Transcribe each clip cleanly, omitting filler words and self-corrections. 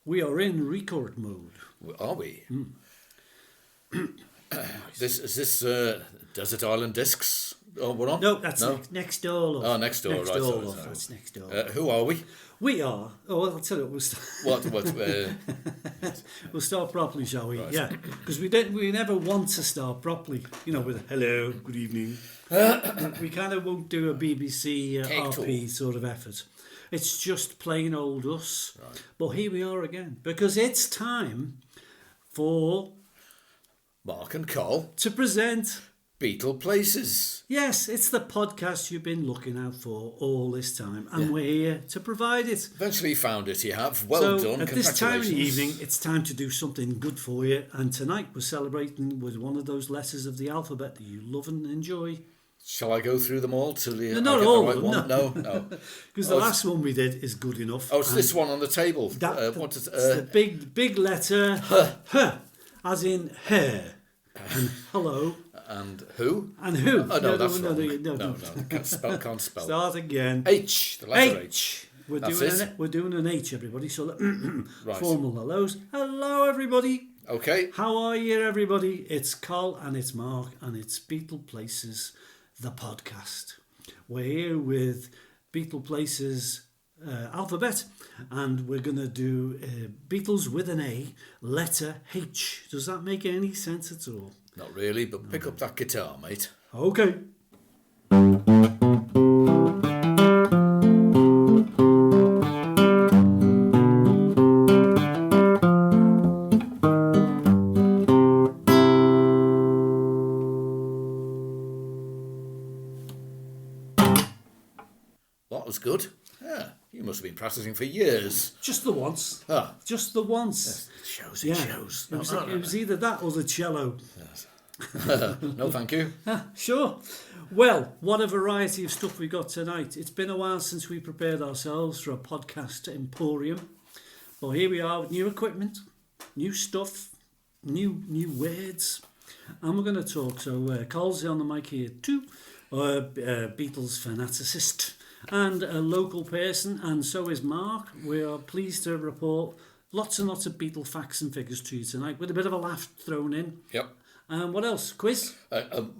We are in record mode. Are we? This Desert Island Discs? Oh, we're on? No, that's next door. Love. Oh, next door, next right. Door, love. That's next door. Who are we? We are. Oh, well, I'll tell you what. What? We'll start properly, shall we? Right. Yeah, because we never want to start properly. You know, with hello, good evening. We kind of won't do a BBC RP sort of effort. It's just plain old us. Right. But here we are again, because it's time for Mark and Col to present Beatleplaces. Yes, it's the podcast you've been looking out for all this time, and we're here to provide it. Eventually found it, you have. Well done, at this time of the congratulations. evening, it's time to do something good for you, and tonight we're celebrating with one of those letters of the alphabet that you love and enjoy. Shall I go through them all till you Not get all the of right them, one? No. Because the last one we did is good enough. Oh, it's this one on the table. It's the big letter, H, as in hair, and hello. And who? And who? Oh, no, that's wrong. No. Can't spell. Start again. H, the letter H. We're doing an H, everybody. So right. Formal hellos. Hello, everybody. Okay. How are you, everybody? It's Col and it's Mark and it's Beatleplaces, the podcast. We're here with Beatleplaces alphabet, and we're going to do Beatles with an A, letter H. Does that make any sense at all? Not really, but pick up that guitar, mate. Okay. That was good. Yeah, you must have been practicing for years. Just the once. Ah. Just the once. Yes, it shows. It was either that or the cello. Yes. No, thank you. Sure. Well, what a variety of stuff we got tonight. It's been a while since we prepared ourselves for a podcast emporium. But here we are with new equipment, new stuff, new words. And we're going to talk. So Col's on the mic here too. Beatles fanaticist and a local person, and so is Mark. We are pleased to report lots and lots of Beatle facts and figures to you tonight, with a bit of a laugh thrown in. Yep. What else? Quiz?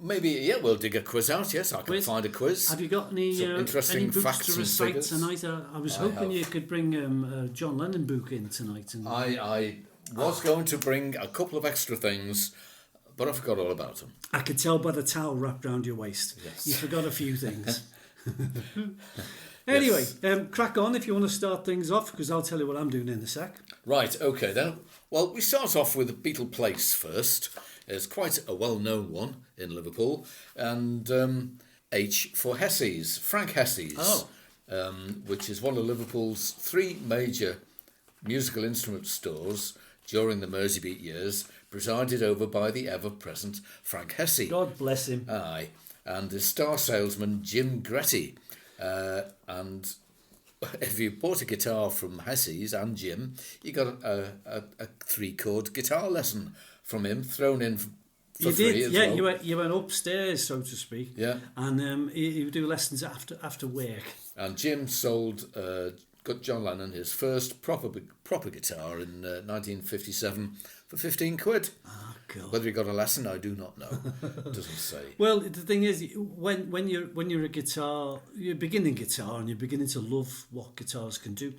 Maybe, we'll dig a quiz out. Yes, I can find a quiz. Have you got any interesting books facts to and recite figures tonight? I was hoping you could bring a John Lennon book in tonight. And I was going to bring a couple of extra things, but I forgot all about them. I could tell by the towel wrapped around your waist. Yes. You forgot a few things. Anyway, crack on if you want to start things off, because I'll tell you what I'm doing in a sec. Right, okay then. Well, we start off with the Beatle Place first. It's quite a well-known one in Liverpool. And H for Hessy's, Frank Hessy's, which is one of Liverpool's three major musical instrument stores during the Merseybeat years, presided over by the ever-present Frank Hessy. God bless him. Aye. And the star salesman Jim Gretty. And if you bought a guitar from Hessy's and Jim, you got a 3-chord guitar lesson from him thrown in for free as well. You went upstairs, so to speak. Yeah. And you would do lessons after work. And Jim got John Lennon his first proper guitar in 1957 for 15 quid. Oh, God. Whether he got a lesson, I do not know. It doesn't say. Well, the thing is, when you're a guitar, you're beginning guitar and you're beginning to love what guitars can do,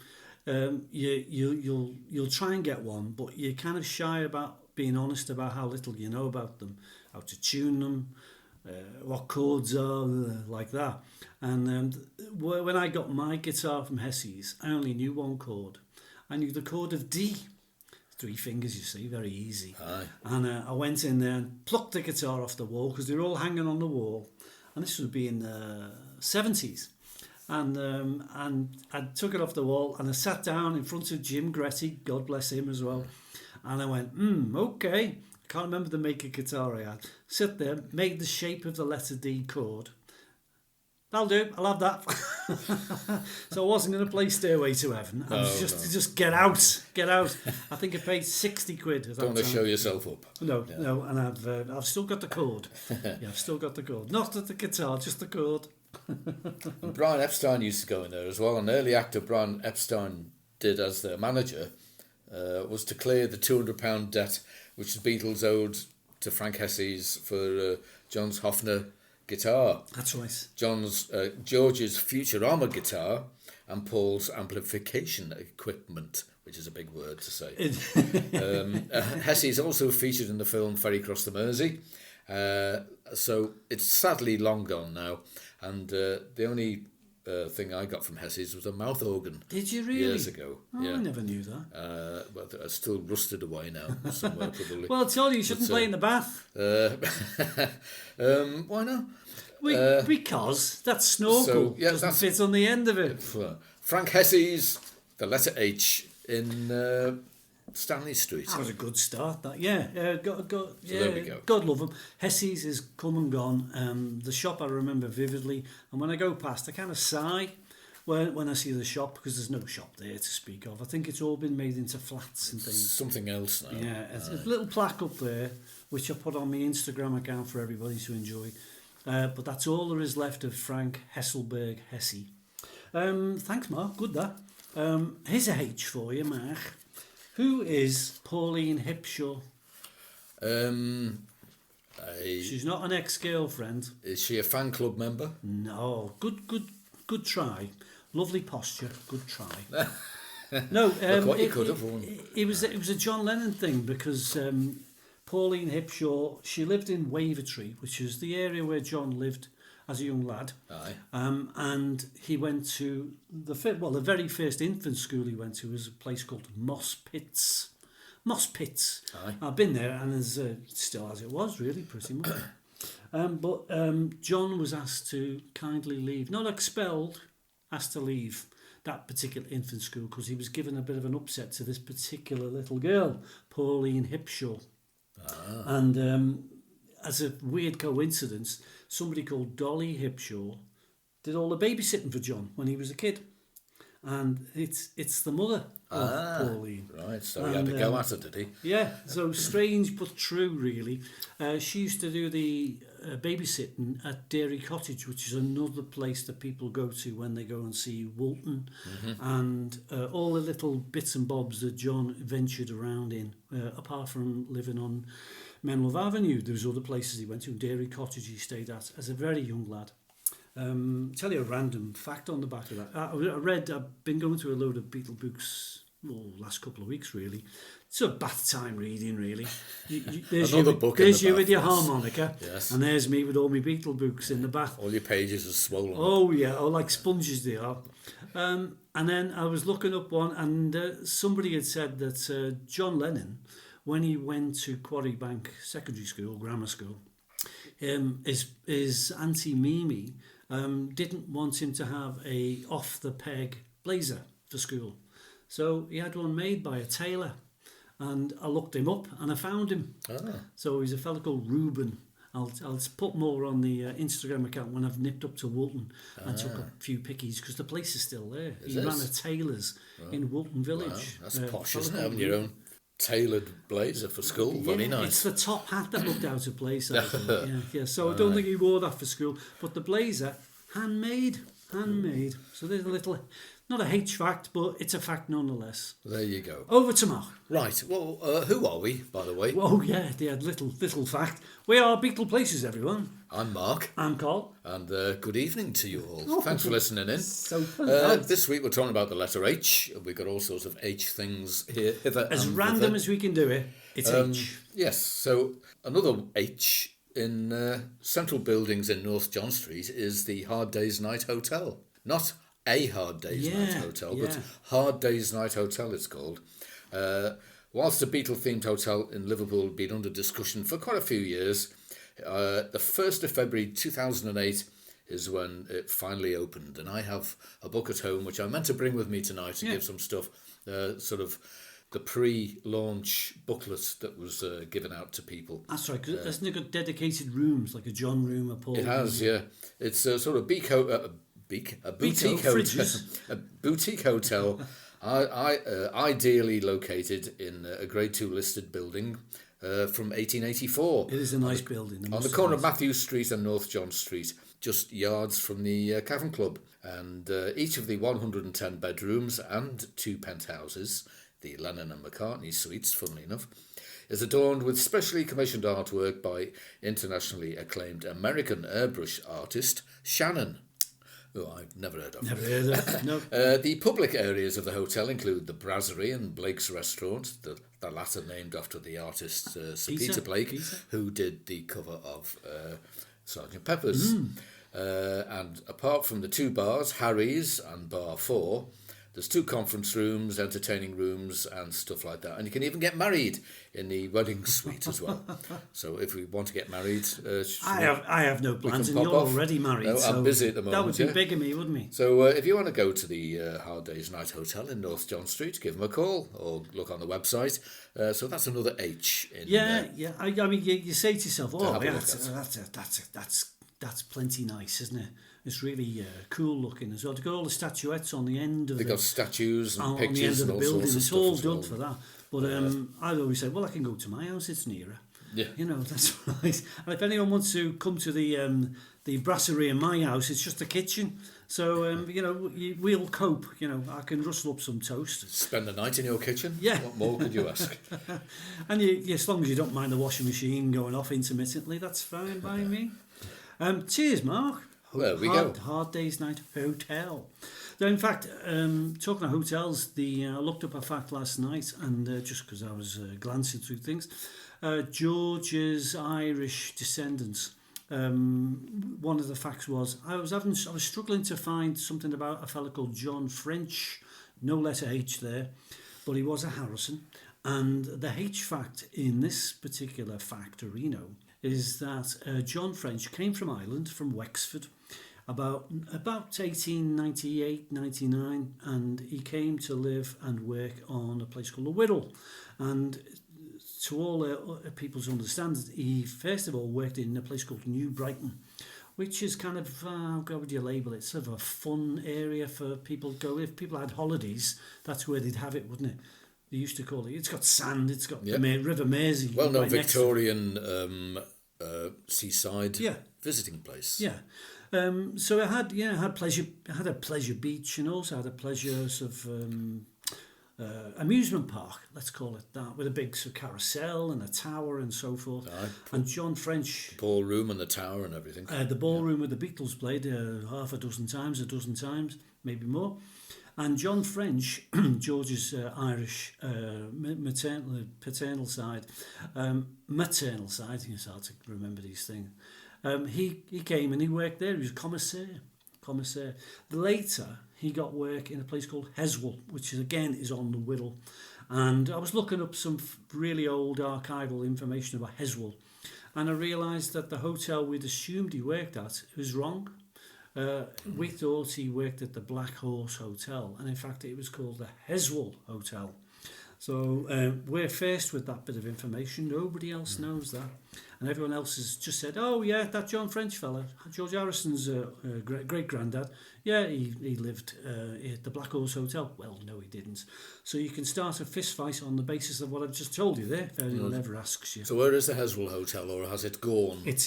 you'll try and get one, but you're kind of shy about being honest about how little you know about them, how to tune them, what chords are, like that. And when I got my guitar from Hessy's, I only knew one chord. I knew the chord of D. 3 fingers, you see, very easy. Aye. And I went in there and plucked the guitar off the wall, because they were all hanging on the wall. And this would be in the 70s. And I took it off the wall and I sat down in front of Jim Gretty, God bless him as well. And I went, okay. I can't remember the make of guitar I had. Sit there, made the shape of the letter D chord. That'll do, I'll have that. So I wasn't going to play Stairway to Heaven. I was just get out. I think I paid 60 quid. Don't want to show yourself up. No, and I've still got the chord. Yeah, I've still got the chord. Not the guitar, just the chord. And Brian Epstein used to go in there as well. An early act of Brian Epstein did as their manager was to clear the £200 debt which the Beatles owed to Frank Hessy's for John's Hofner guitar. That's right. George's Futurama guitar and Paul's amplification equipment, which is a big word to say. Hessy is also featured in the film Ferry Across the Mersey. So it's sadly long gone now. And the only thing I got from Hessy's was a mouth organ. Did you really? Years ago. Oh, yeah. I never knew that. But it's still rusted away now somewhere probably. Well, I told you shouldn't play in the bath. Why not? Because that snorkel doesn't fit on the end of it. Frank Hessy's The Letter H in Stanley Street. That was a good start. That there we go. God love them. Hessy's is come and gone. The shop I remember vividly, and when I go past, I kind of sigh when I see the shop because there's no shop there to speak of. I think it's all been made into flats and things. Something else now. Yeah, it's a little plaque up there which I put on my Instagram account for everybody to enjoy. But that's all there is left of Frank Hesselberg Hessy. Thanks, Mark. Good that. Here's a H for you, Mark. Who is Pauline Hipshaw? She's not an ex-girlfriend. Is she a fan club member? No. Good try. Lovely posture. Good try. No. Look what you could have. It was a John Lennon thing because Pauline Hipshaw, she lived in Wavertree, which is the area where John lived as a young lad. Aye. And he went to the very first infant school he went to was a place called Moss Pits. Aye. I've been there, and it's still as it was, really, pretty much. But John was asked to kindly leave, not expelled, asked to leave that particular infant school because he was given a bit of an upset to this particular little girl, Pauline Hipshaw. Ah. And as a weird coincidence, somebody called Dolly Hipshaw did all the babysitting for John when he was a kid. And it's the mother of Pauline. Right, so he had to go at it, did he? Yeah, so strange but true, really. She used to do the babysitting at Dairy Cottage, which is another place that people go to when they go and see Walton. Mm-hmm. And all the little bits and bobs that John ventured around in, apart from living on Menlove Avenue. There was other places he went to. Dairy Cottage he stayed at as a very young lad. Tell you a random fact on the back of that. I've been going through a load of Beatle books last couple of weeks, really. It's a bath time reading, really. There's you with your harmonica, yes. And there's me with all my Beatle books in the bath. All your pages are swollen. Oh, yeah, like sponges they are. And then I was looking up one, and somebody had said that John Lennon, when he went to Quarry Bank Secondary School, grammar school, his Auntie Mimi didn't want him to have a off-the-peg blazer for school. So he had one made by a tailor. And I looked him up and I found him. Ah. So he's a fella called Reuben. I'll put more on the Instagram account when I've nipped up to Woolton and took a few pickies because the place is still there. He ran a tailor's in Woolton Village. Wow, that's posh, isn't it? Having your own tailored blazer for school. Very nice. It's the top hat that looked out of place. I think. Yeah. So I don't think he wore that for school. But the blazer, handmade. So there's a little, not a H fact, but it's a fact nonetheless. There you go. Over to Mark. Right. Well, who are we, by the way? Oh yeah, little fact. We are Beatleplaces, everyone. I'm Mark. I'm Carl. And good evening to you all. Thanks for listening in. So this week we're talking about the letter H. We've got all sorts of H things here, hither as and random thither. as we can do it. It's H. Yes. So another H in central buildings in North John Street is the Hard Day's Night Hotel. Not a Hard Day's Night Hotel, but Hard Day's Night Hotel it's called. Whilst the Beatle-themed hotel in Liverpool had been under discussion for quite a few years, the 1st of February 2008 is when it finally opened. And I have a book at home, which I meant to bring with me tonight to give some stuff, sort of the pre-launch booklet that was given out to people. That's right, because hasn't it got dedicated rooms, like a John room, a Paul room? It has, yeah. It's a sort of boutique hotel, ideally located in a Grade 2 listed building from 1884. It is a nice building. On the corner of Matthew Street and North John Street, just yards from the Cavern Club. And each of the 110 bedrooms and 2 penthouses, the Lennon and McCartney suites, funnily enough, is adorned with specially commissioned artwork by internationally acclaimed American airbrush artist Shannon, who I've never heard of. Never heard of. No. The public areas of the hotel include the Brasserie and Blake's Restaurant, the latter named after the artist Sir Peter Blake, who did the cover of Sgt. Pepper's. And apart from the 2 bars, Harry's and Bar 4, there's 2 conference rooms, entertaining rooms and stuff like that. And you can even get married in the wedding suite as well. So if we want to get married... I have no plans, and you're already married. No, so I'm busy at the moment. That would be bigamy, wouldn't it? So if you want to go to the Hard Day's Night Hotel in North John Street, give them a call or look on the website. So that's another H in Yeah. I mean, you say to yourself, oh, yeah, that's plenty nice, isn't it? It's really cool looking as well. They've got all the statuettes on the end of They've got statues and pictures on the end of the building. It's all done for that. But I've always said, well, I can go to my house. It's nearer. Yeah. You know, that's right. And if anyone wants to come to the brasserie in my house, it's just a kitchen. So, you know, we'll cope. You know, I can rustle up some toast. Spend the night in your kitchen? Yeah. What more could you ask? And as long as you don't mind the washing machine going off intermittently, that's fine by me. Cheers, Mark. There we go. Hard Day's Night Hotel. So in fact, talking of hotels, I looked up a fact last night, and just because I was glancing through things, George's Irish descendants. One of the facts was I was struggling to find something about a fella called John French, no letter H there, but he was a Harrison, and the H fact in this particular factorino is that John French came from Ireland, from Wexford, about 1898-99, and he came to live and work on a place called the Whittle. And to all people's understanding, he first of all worked in a place called New Brighton, which is kind of, how would you label it, sort of a fun area for people to go. If people had holidays, that's where they'd have it, wouldn't it? They used to call it, it's got sand, it's got the River Mersey. Well, no, right Victorian seaside visiting place. Yeah. So it had pleasure. It had a pleasure beach, and also had a pleasure sort of amusement park. Let's call it that, with a big sort of carousel and a tower and so forth. And John French, the ballroom and the tower and everything. The ballroom where the Beatles played half a dozen times, maybe more. And John French, George's Irish paternal side, maternal side. It's hard to remember these things. He came and he worked there. He was commissaire. Later, he got work in a place called Heswell, which is on the Whittle. And I was looking up some really old archival information about Heswell, and I realised that the hotel we'd assumed he worked at was wrong. We thought he worked at the Black Horse Hotel, and in fact it was called the Heswell Hotel. So we're faced with that bit of information. Nobody else knows that. And everyone else has just said, oh yeah, that John French fella, George Harrison's great-granddad, yeah, he lived at the Black Horse Hotel. Well, no, he didn't. So you can start a fist fight on the basis of what I've just told you there, if anyone ever asks you. So where is the Heswell Hotel, or has it gone? It's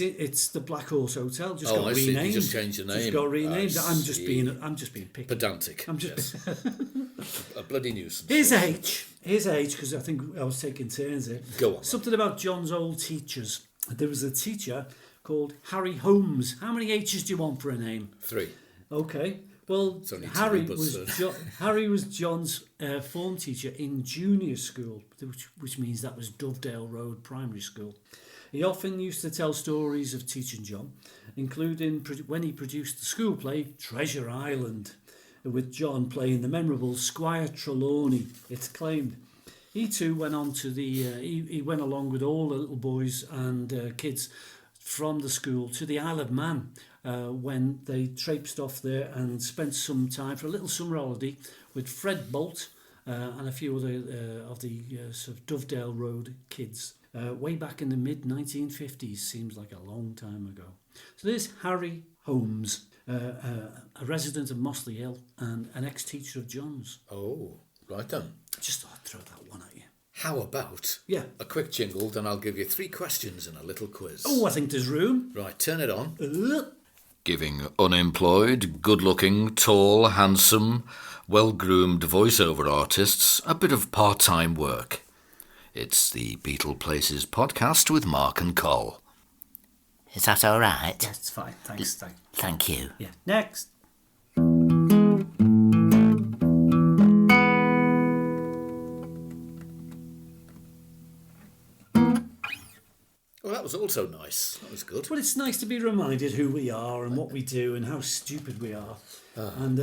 the Black Horse Hotel, just got renamed. See. You just changed the name. Just got renamed. I'm just being picky. Pedantic. A bloody nuisance. Here's a H, because I think I was taking turns here. Go on. Something about John's old teachers. There was a teacher called Harry Holmes. How many H's do you want for a name? 3. Okay. Well, Harry was John's form teacher in junior school, which means that was Dovedale Road Primary School. He often used to tell stories of teaching John, including when he produced the school play Treasure Island, with John playing the memorable Squire Trelawney, it's claimed. He too went on to he went along with all the little boys and kids from the school to the Isle of Man when they traipsed off there and spent some time for a little summer holiday with Fred Bolt and a few other of the sort of Dovedale Road kids. Way back in the mid-1950s, seems like a long time ago. So there's Harry Holmes, a resident of Mossley Hill and an ex-teacher of John's. Oh, right then. Just thought I'd throw that one at you. How about a quick jingle, then I'll give you 3 questions and a little quiz. Oh, I think there's room. Right, turn it on. Giving unemployed, good-looking, tall, handsome, well-groomed voiceover artists a bit of part-time work. It's the Beatleplaces podcast with Mark and Col. Is that all right? Yeah, it's fine. Thanks. Thank you. Yeah. Next. Well, that was also nice. That was good. Well, it's nice to be reminded who we are and what we do and how stupid we are. And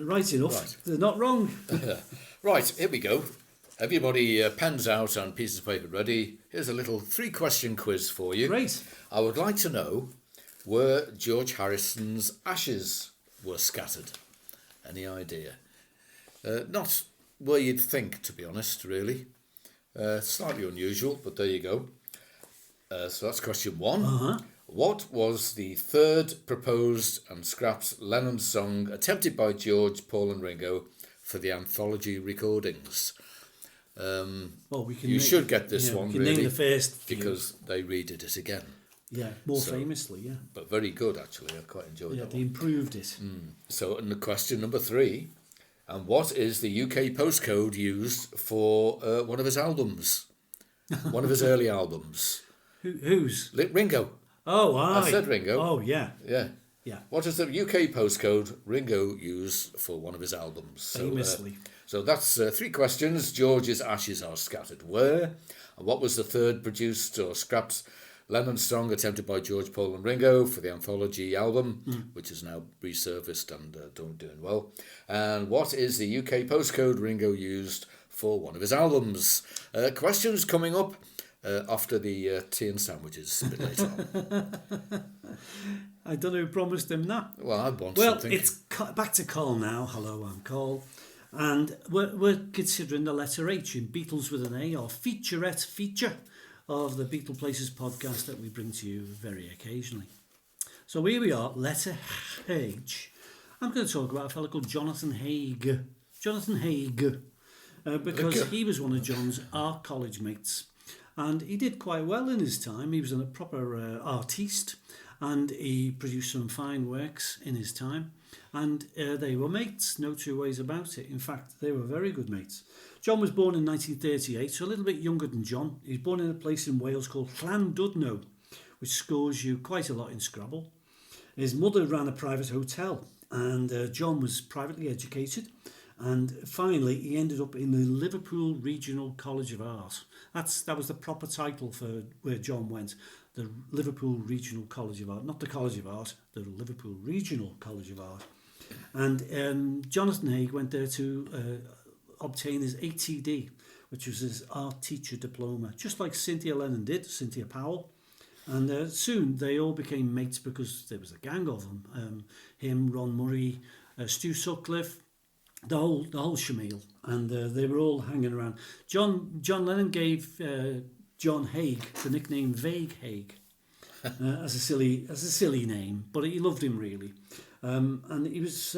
right enough, Right. they're not wrong. Right, here we go. Everybody pens out and pieces of paper ready. Here's a little 3-question quiz for you. Great. I would like to know where George Harrison's ashes were scattered. Any idea? Not where you'd think, to be honest, really. Slightly unusual, but there you go. So that's question 1. What was the third proposed and scrapped Lennon song attempted by George, Paul and Ringo for the anthology recordings? Well, we can. You should get this one, we can really, name the first few. because they redid it again. Yeah, more famously, yeah. But very good, actually. I quite enjoyed Yeah, that they one. improved it. So, and the question number 3, and what is the UK postcode used for one of his albums? One of his early albums. Whose? Ringo. Oh, aye. I said Ringo. Oh, yeah. Yeah. Yeah. What is the UK postcode Ringo used for one of his albums? Famously. So that's 3 questions. George's ashes are scattered where? And what was the third produced or scrapped Lennon song attempted by George, Paul and Ringo for the anthology album, which is now resurfaced and doing well? And what is the UK postcode Ringo used for one of his albums? Questions coming up after the tea and sandwiches a bit later on. I don't know who promised him that. Well, I want Well, something. it's back to Col now. Hello, I'm Col. And we're considering the letter H in Beatles with an A, or featurette feature of the Beatleplaces podcast that we bring to you very occasionally. So here we are, letter H. I'm going to talk about a fellow called Jonathan Hague. Jonathan Hague, because he was one of John's art college mates. And he did quite well in his time. He was a proper artiste, and he produced some fine works in his time. And they were mates, no two ways about it. In fact, they were very good mates. John was born in 1938, so a little bit younger than John. He was born in a place in Wales called Llandudno, which scores you quite a lot in Scrabble. His mother ran a private hotel, and John was privately educated. And finally, he ended up in the Liverpool Regional College of Art. That was the proper title for where John went, the Liverpool Regional College of Art. Not the College of Art, the Liverpool Regional College of Art. And Jonathan Hague went there to obtain his ATD, which was his art teacher diploma, just like Cynthia Lennon did, Cynthia Powell. And soon they all became mates because there was a gang of them. Him, Ron Murray, Stu Sutcliffe, the whole shamil, and they were all hanging around. John Lennon gave John Hague the nickname Vague Hague as a silly name, but he loved him really, and he was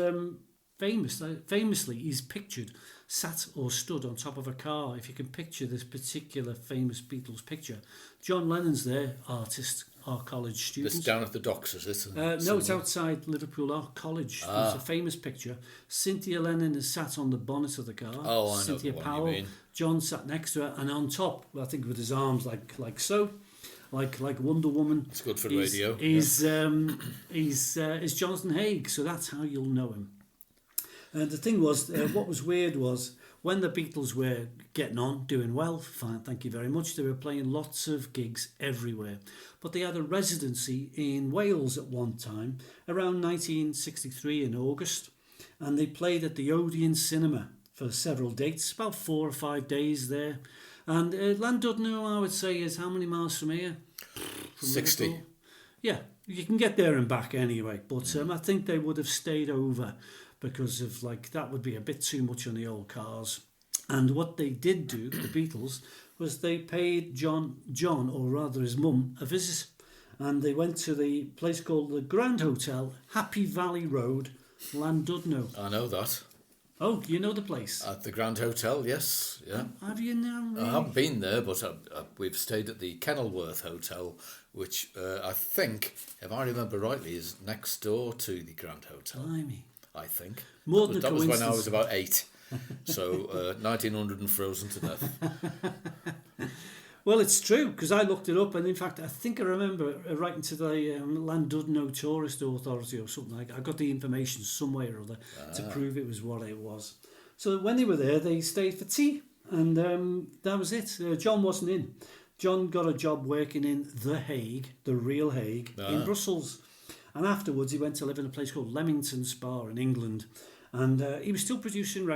famous. Famously, he's pictured sat or stood on top of a car. If you can picture this particular famous Beatles picture, John Lennon's there, artist, art college student. It's down at the docks, is it? No, it's outside Liverpool Art College. There's a famous picture. Cynthia Lennon is sat on the bonnet of the car. Oh, I know Cynthia the one you Powell. mean. John sat next to her, and on top, I think with his arms like so, like Wonder Woman. It's good for radio. He's Jonathan Hague, so that's how you'll know him. And the thing was, what was weird was when the Beatles were getting on, doing well, fine, thank you very much, they were playing lots of gigs everywhere. But they had a residency in Wales at one time, around 1963 in August, and they played at the Odeon Cinema for several dates, about 4 or 5 days there. And Llandudno, I would say, is how many miles from here? From 60. Liverpool? Yeah, you can get there and back anyway, but I think they would have stayed over because of that would be a bit too much on the old cars. And what they did do, the Beatles, was they paid John, or rather his mum, a visit. And they went to the place called the Grand Hotel, Happy Valley Road, Llandudno. I know that. Oh, you know the place? At the Grand Hotel, yes. Yeah. Have you now? Really? I haven't been there, but we've stayed at the Kenilworth Hotel, which I think, if I remember rightly, is next door to the Grand Hotel. Blimey. I think. More than a That was when I coincidence. was about 8. So 1900 and frozen to death. Well, it's true, because I looked it up, and in fact, I think I remember writing to the Llandudno Tourist Authority or something like that. I got the information somewhere or other to prove it was what it was. So when they were there, they stayed for tea, and that was it. John wasn't in. John got a job working in The Hague, the real Hague, in Brussels. And afterwards, he went to live in a place called Leamington Spa in England. And he was still producing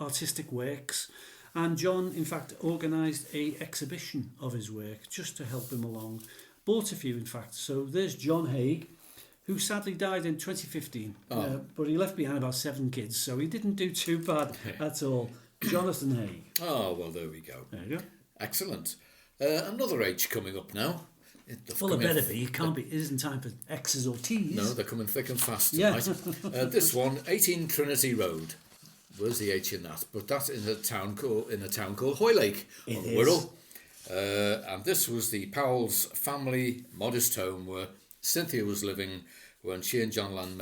artistic works. And John, in fact, organised a exhibition of his work just to help him along. Bought a few, in fact. So there's John Hague, who sadly died in 2015. But he left behind about 7 kids, so he didn't do too bad at all. Jonathan Hague. Oh, well, there we go. There you go. Excellent. Another H coming up now. Well, it better be. It can't be. It isn't time for X's or T's. No, they're coming thick and fast tonight. This one, 18 Trinity Road. Where's the H in that? But that's in a town called Hoylake, on Wirral. And this was the Powell's family modest home where Cynthia was living when she and John Lennon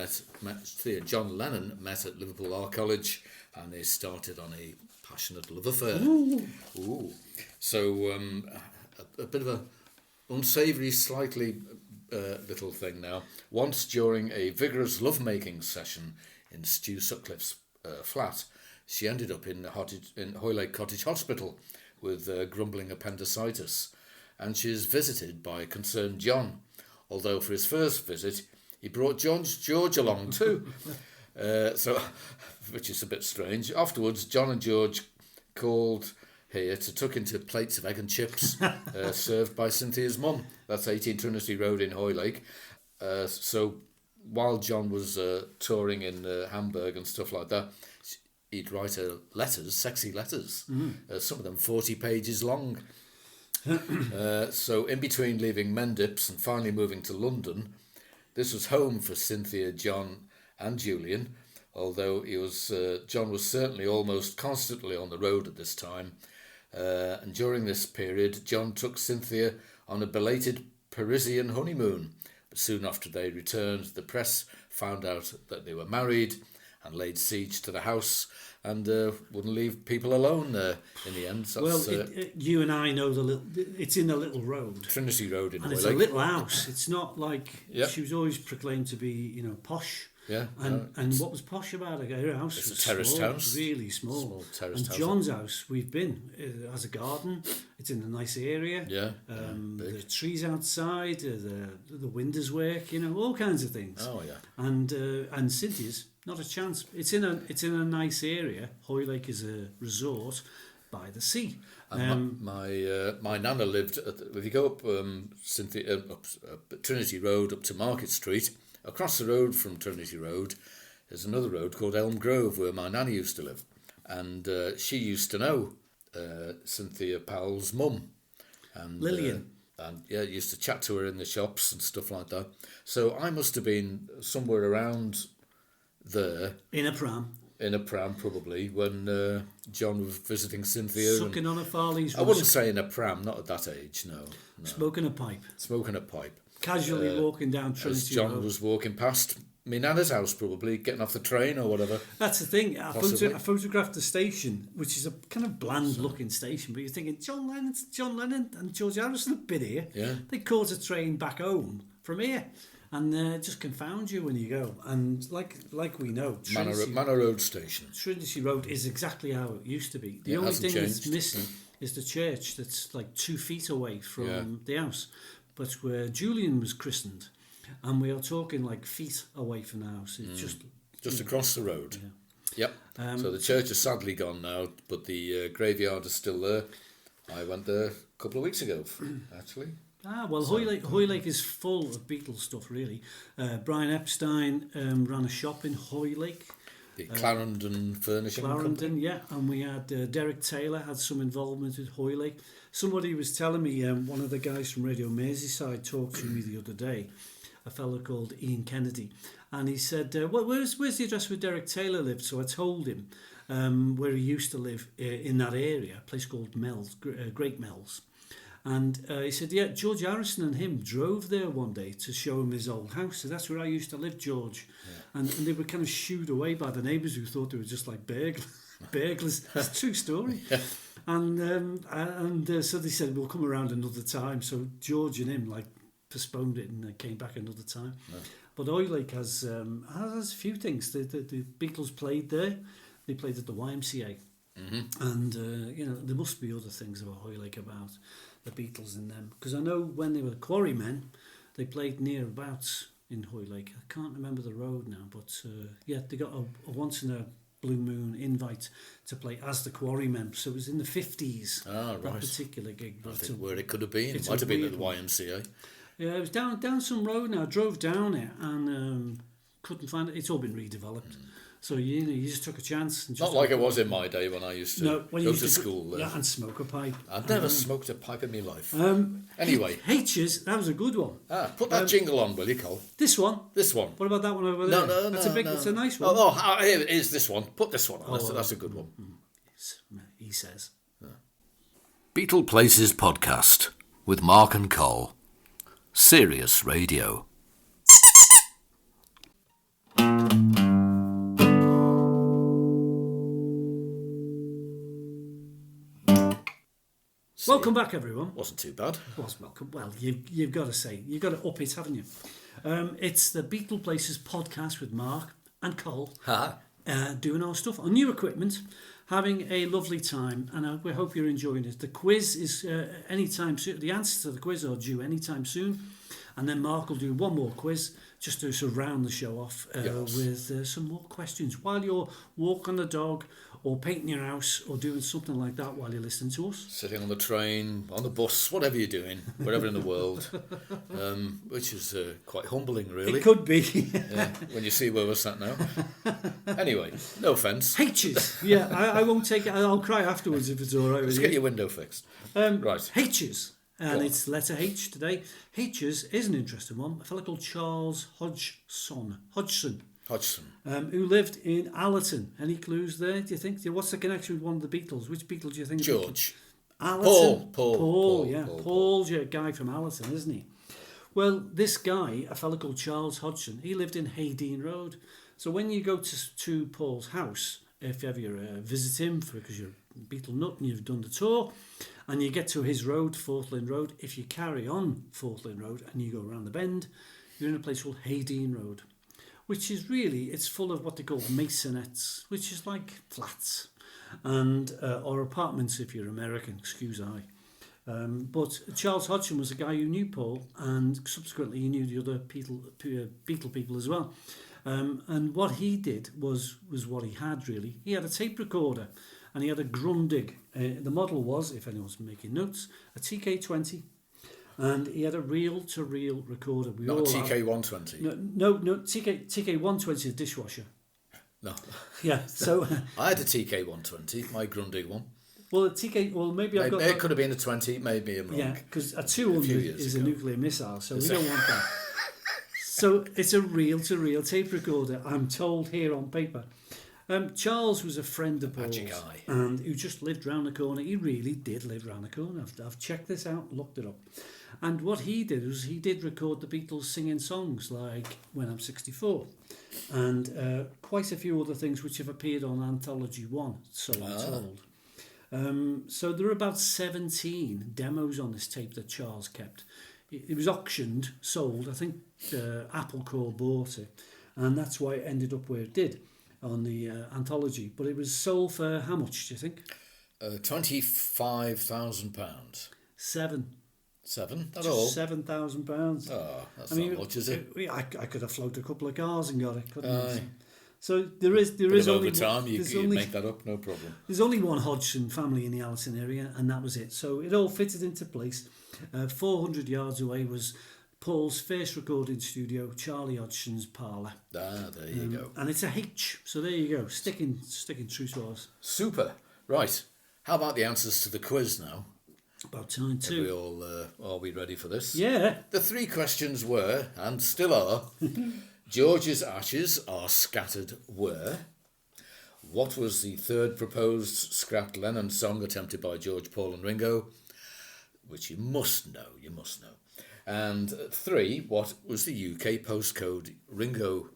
met at Liverpool Art College, and they started on a passionate love affair. Ooh. So a bit of a unsavoury, slightly little thing now. Once during a vigorous lovemaking session in Stu Sutcliffe's flat, she ended up in Hoylake Cottage Hospital with grumbling appendicitis, and she is visited by concerned John, although for his first visit he brought George along too, which is a bit strange. Afterwards, John and George called here to tuck into plates of egg and chips served by Cynthia's mum. That's 18 Trinity Road in Hoylake. So while John was touring in Hamburg and stuff like that, he'd write her letters, sexy letters, some of them 40 pages long. So in between leaving Mendips and finally moving to London, this was home for Cynthia, John and Julian, although John was certainly almost constantly on the road at this time. And during this period, John took Cynthia on a belated Parisian honeymoon. But soon after they returned, the press found out that they were married and laid siege to the house and wouldn't leave people alone in the end. You and I know it's in a little road. Trinity Road in And Hoylake. it's a little house. It's not like she was always proclaimed to be, posh. Yeah. And what was posh about it? Her house It's was a terraced small, house. really small. Small terraced house. John's house, we've been, has a garden. It's in a nice area. Yeah. The trees outside, the windows work, all kinds of things. Oh yeah. And Cynthia's, not a chance. It's in a nice area. Hoylake is a resort by the sea. And my nana lived if you go up Trinity Road up to Market Street, across the road from Trinity Road there's another road called Elm Grove where my nanny used to live, and she used to know Cynthia Powell's mum, and Lillian. And used to chat to her in the shops and stuff like that. So I must have been somewhere around there In a pram. Probably, when John was visiting Cynthia. Sucking on a Farley's I wouldn't say in a pram, not at that age, no. Smoking a pipe. Smoking a pipe. Casually walking down As Trinity John Road. was walking past my nana's house, probably, getting off the train or whatever. That's the thing. I Possibly. photographed the station, which is a kind of bland-looking station, but you're thinking, John Lennon and George Harrison have been here. Yeah. They caught a train back home from here, and just confound you when you go. And like we know, Manor Road Station. Trinity Road is exactly how it used to be. The Yeah, it only hasn't thing that's changed. missing is the church that's like 2 feet away from the house. But where Julian was christened, and we are talking like feet away from the house. It's Just across the road. Yeah. Yep. So the church is sadly gone now, but the graveyard is still there. I went there a couple of weeks ago, actually. Hoylake is full of Beatles stuff, really. Brian Epstein ran a shop in Hoylake. The Clarendon Furnishing Company. Clarendon, yeah. And we had Derek Taylor had some involvement with Hoylake. Somebody was telling me, one of the guys from Radio Merseyside talked to me the other day, a fellow called Ian Kennedy, and he said, where's the address where Derek Taylor lived? So I told him where he used to live in that area, a place called Mells, Great Mells. And he said, yeah, George Harrison and him drove there one day to show him his old house. So that's where I used to live, George. Yeah. And they were kind of shooed away by the neighbours who thought they were just like burglars. It's a true story. Yeah. And so they said, we'll come around another time. So George and him postponed it and came back another time. Yeah. But Hoylake has a few things. The Beatles played there. They played at the YMCA. Mm-hmm. And, there must be other things about Hoylake about the Beatles in them. Because I know when they were the Quarrymen, they played near about in Hoylake. I can't remember the road now, but they got a once in a blue moon invite to play as the Quarrymen. So it was in the 50s, that particular gig. I think where it could have been. It might have been at the YMCA. Yeah, it was down some road now. I drove down it and couldn't find it. It's all been redeveloped. So, you just took a chance. And just not like it was in my day when I used to go to school there. Yeah, and smoke a pipe. I've never smoked a pipe in my life. Anyway. H's, that was a good one. Put that jingle on, will you, Cole? This one? This one. What about that one over there? No. It's a nice one. Here it is, this one. Put this one on. That's a good one. He says. Yeah. Beatleplaces podcast with Mark and Cole. Serious radio. Welcome back, everyone. Wasn't too bad. Was welcome. Well, you've got to say, you've got to up it, haven't you? It's the Beatleplaces podcast with Mark and Cole. Doing our stuff on new equipment, having a lovely time, and we hope you're enjoying it. The quiz is anytime soon. The answers to the quiz are due anytime soon, and then Mark will do one more quiz just to sort of round the show off with some more questions while you're walking the dog or painting your house or doing something like that while you're listening to us. Sitting on the train, on the bus, whatever you're doing, wherever in the world, which is quite humbling, really. It could be. When you see where we're sat now. Anyway, no offence. H's. Yeah, I won't take it. I'll cry afterwards if it's all right with Let's you. get your window fixed. Right. H's. And it's letter H today. H's is an interesting one. A fellow called Charles Hodgson, who lived in Allerton. Any clues there, do you think? What's the connection with one of the Beatles? Which Beatle do you think? George. Allerton. Paul. Paul's a guy from Allerton, isn't he? Well, this guy, a fellow called Charles Hodgson, he lived in Hayden Road. So when you go to Paul's house, if you ever visit him because you're a Beatle nut and you've done the tour, and you get to his road, Forthlin Road, if you carry on Forthlin Road and you go around the bend, you're in a place called Hayden Road, which is really, it's full of what they call maisonettes, which is like flats, and or apartments if you're American, excuse I. But Charles Hodgson was a guy who knew Paul, and subsequently he knew the other Beatle people as well. And what he did was what he had, really. He had a tape recorder, and he had a Grundig. The model was, if anyone's making notes, a TK20, and he had a reel-to-reel recorder. Not a TK120? No, TK120 is a dishwasher. No. Yeah, so... I had a TK120, my Grundig one. Well, maybe I've got... It could have been a 20, maybe I'm wrong. Yeah, because a 200 is a nuclear missile, so we don't want that. So it's a reel-to-reel tape recorder, I'm told here on paper. Charles was a friend of Paul's, and who just lived round the corner. He really did live round the corner. I've checked this out, looked it up. And what he did was he did record the Beatles singing songs like When I'm 64, and quite a few other things which have appeared on Anthology 1, so I'm told. So there are about 17 demos on this tape that Charles kept. It was auctioned, sold. I think Apple Corps bought it, and that's why it ended up where it did on the anthology. But it was sold for how much, do you think? £25,000. Seven? At all? £7,000. Oh, that's not much, is it? I could have floated a couple of cars and got it, couldn't I? So there is only time you make that up, no problem. There's only one Hodgson family in the Allerton area, and that was it. So it all fitted into place. 400 yards away was Paul's first recording studio, Charlie Hodgson's parlour. There you go. And it's a H, so there you go, sticking true to ours. Super. Right. How about the answers to the quiz now? About time too. Are we ready for this? Yeah. The 3 questions were, and still are, George's ashes are scattered where? What was the third proposed scrapped Lennon song attempted by George, Paul and Ringo? which you must know. And 3, what was the UK postcode Ringo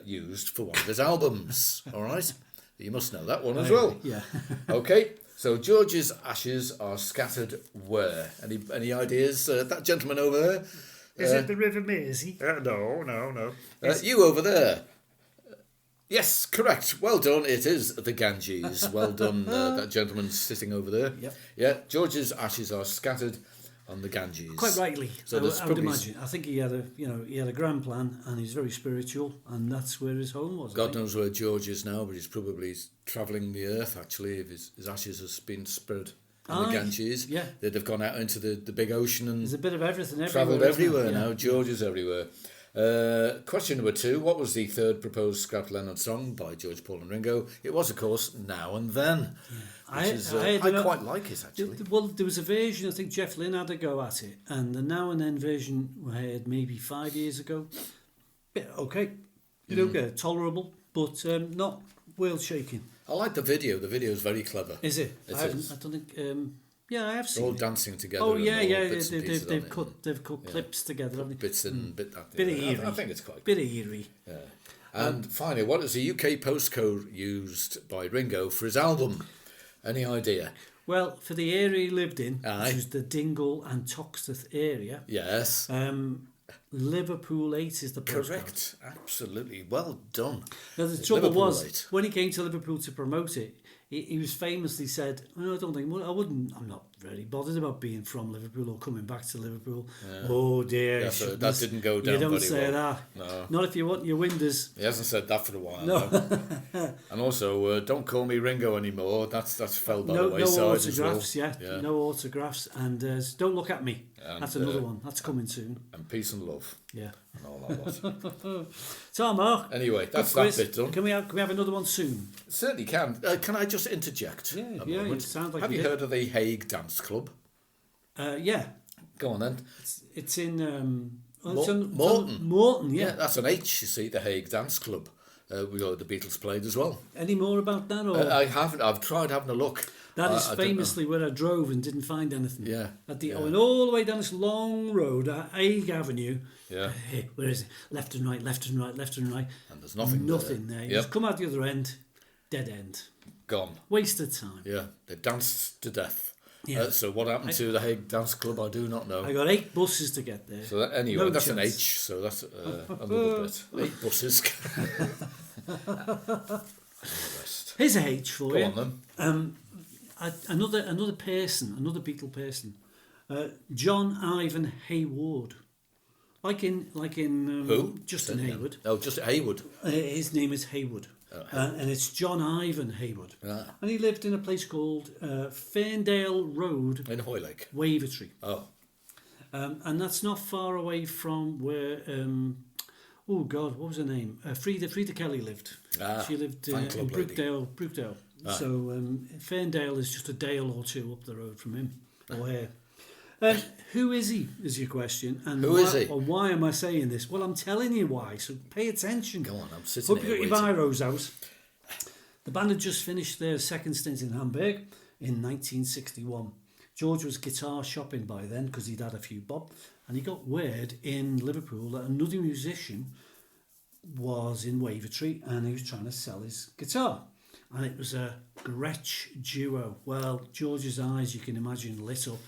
used for one of his albums? All right, you must know that one as well. Yeah. Okay, so George's ashes are scattered where? Any ideas? That gentleman over there? Is it the River Mersey? No. You over there? Yes, correct. Well done. It is the Ganges. Well done. That gentleman sitting over there. Yep. Yeah, George's ashes are scattered on the Ganges. Quite rightly, So I would imagine. I think he had a grand plan, and he's very spiritual, and that's where his home was. God knows where George is now, but he's probably travelling the earth, actually, if his ashes has been spread on the Ganges. Yeah. They'd have gone out into the big ocean and There's a bit of everything everywhere. travelled everywhere isn't it? now. George is everywhere. Question number 2. What was the third proposed scrapped Leonard song by George, Paul and Ringo? It was, of course, Now and Then. I quite like it, actually. Well, there was a version, I think Jeff Lynne had a go at it, and the Now and Then version we heard maybe 5 years ago. Bit okay, tolerable, but not world-shaking. I like the video. The video is very clever. Is it? It I is. don't think... yeah, I have They're seen all it. dancing together. Oh, and yeah, all yeah. bits and pieces on They've it cut clips together, haven't they? bits and bit that. Bit yeah. of eerie. I think it's quite Bit of eerie. Yeah. And finally, what is the UK postcode used by Ringo for his album? Any idea? Well, for the area he lived in, Aye. which was the Dingle and Toxteth area, Yes. Liverpool 8 is the postcode. Correct. Absolutely. Well done. Now, the trouble Liverpool was, 8. when he came to Liverpool to promote it, he was famously said, "Oh, I don't think, I'm not very bothered about being from Liverpool or coming back to Liverpool." Yeah. Oh dear. That didn't go down You don't very say well. that. No. Not if you want your windows. He hasn't said that for a while. No. No. And also, don't call me Ringo anymore. That's fell by the No wayside autographs, as well. yeah. No autographs. And don't look at me. And, that's another one. That's coming soon. And peace and love. Yeah. And all that lot. So, Mark. Anyway, that's good that quiz. bit done. Can we have another one soon? Certainly can. Can I just interject a moment? It sounds like Have you heard of the Hague Dance Club? Yeah. Go on then. It's in Morton. Morton, yeah. Yeah, that's an H, you see, the Hague Dance Club. The Beatles played as well. Any more about that? Or? I haven't. I've tried having a look. That is I don't famously where I drove and didn't find anything. Yeah. I went all the way down this long road, Hague Avenue. Yeah. Where is it? Left and right, left and right, left and right. And there's nothing there. You just come out the other end, dead end. Gone. Wasted time. Yeah, they danced to death. Yeah. So what happened to the Hague Dance Club, I do not know. I got 8 buses to get there. So anyway, No that's chance. an H, so that's another bit. 8 buses. Here's a H for Go you. on then. Another person, another Beatle person, John Ivan Hayward. Like in Who? Justin Hayward. Oh, just Hayward. His name is Hayward. And it's John Ivan Hayward. Ah. And he lived in a place called Ferndale Road, In Hoylake. Wavertree. Oh. And that's not far away from where, oh God, what was her name? Frida Kelly lived. She lived in Brookdale. Ah. So Ferndale is just a dale or two up the road from him, or here. Who is he, is your question. And Who is he? Or why am I saying this? Well, I'm telling you why, so pay attention. Go on, I'm sitting Hope here you got waiting. your biros out. The band had just finished their second stint in Hamburg in 1961. George was guitar shopping by then because he'd had a few bob, and he got word in Liverpool that another musician was in Wavertree and he was trying to sell his guitar. And it was a Gretsch duo. Well, George's eyes, you can imagine, lit up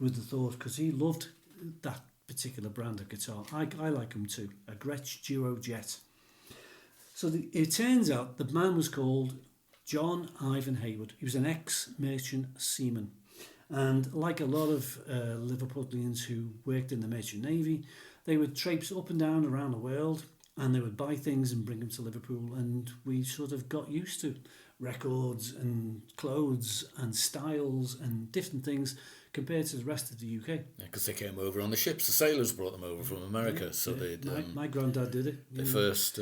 with the thought, because he loved that particular brand of guitar. I like them too, a Gretsch Duo Jet. So it turns out the man was called John Ivan Hayward. He was an ex-merchant seaman. And like a lot of Liverpudlians who worked in the merchant navy, they would traipse up and down around the world, and they would buy things and bring them to Liverpool, and we sort of got used to records and clothes and styles and different things compared to the rest of the UK. Because they came over on the ships. The sailors brought them over from America, My granddad did it. they first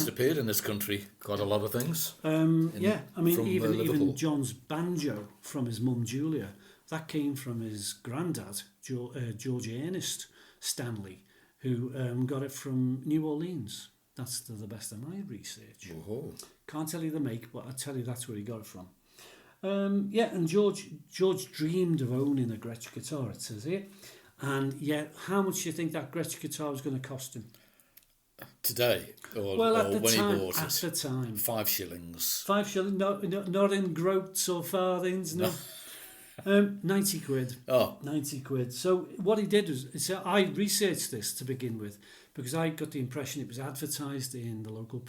appeared in this country. Quite a lot of things. Even Liverpool. John's banjo from his mum Julia, that came from his granddad George Ernest Stanley, who got it from New Orleans. That's to the best of my research. Oh. Can't tell you the make, but I'll tell you that's where he got it from. Yeah, and George dreamed of owning a Gretsch guitar, it says here. And yet, how much do you think that Gretsch guitar was going to cost him? Today, or At the when time, he bought at the time. 5 shillings. 5 shillings, not in groats or farthings, no. 90 quid. Oh. 90 quid. So what he did was, I researched this to begin with, because I got the impression it was advertised in the local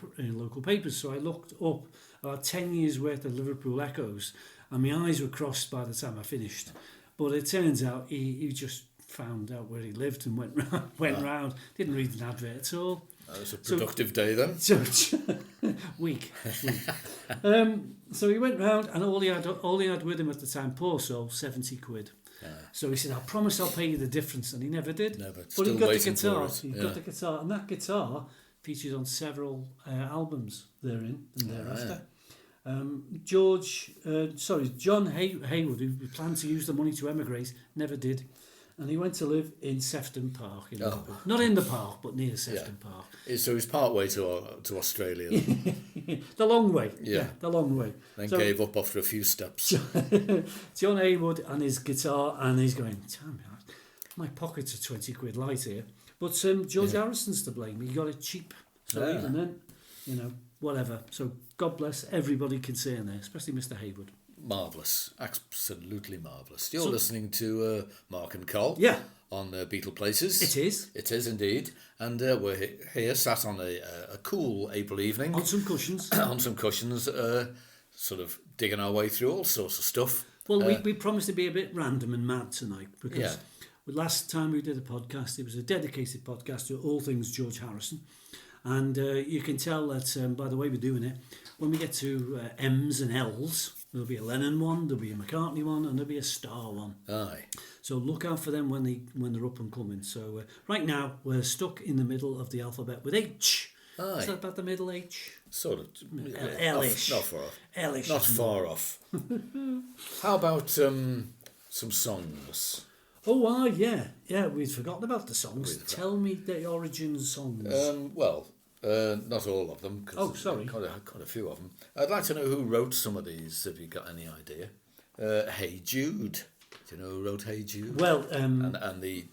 papers. So I looked up about 10 years worth of Liverpool Echoes, and my eyes were crossed by the time I finished. But it turns out he just found out where he lived and went round. Didn't read an advert at all. That was a productive day then. Week. So he went round, and all he had with him at the time, poor soul, 70 quid. So he said, I promise I'll pay you the difference, and he never did. But he got the guitar. He got the guitar, and that guitar featured on several albums therein and thereafter. John Hayward, who planned to use the money to emigrate, never did. And he went to live in Sefton Park. Not in the park, but near Sefton Park. So he's part way to Australia. The long way. Yeah, the long way. Then gave up after a few steps. John Hayward and his guitar, and he's going, damn, my pockets are 20 quid light here. But George Harrison's to blame. He got it cheap. So even then, whatever. So God bless everybody concerned there, especially Mr. Hayward. Marvellous, absolutely marvellous. You're listening to Mark and Col on Beatleplaces. It is indeed. And we're here sat on a cool April evening. On some cushions. Sort of digging our way through all sorts of stuff. Well, we promised to be a bit random and mad tonight, because last time we did a podcast, it was a dedicated podcast to all things George Harrison. And you can tell that, by the way we're doing it, when we get to M's and L's, there'll be a Lennon one, there'll be a McCartney one, and there'll be a Star one. Aye. So look out for them when they're up and coming. So right now, we're stuck in the middle of the alphabet with H. Aye. Is that about the middle H? Sort of. L-ish. Not far off. L-ish. Not far off. How about some songs? Oh, yeah, we'd forgotten about the songs. Tell me the origin songs. Not all of them. Oh, sorry. Quite a few of them. I'd like to know who wrote some of these, if you've got any idea. Hey Jude. Do you know who wrote Hey Jude? Well, and the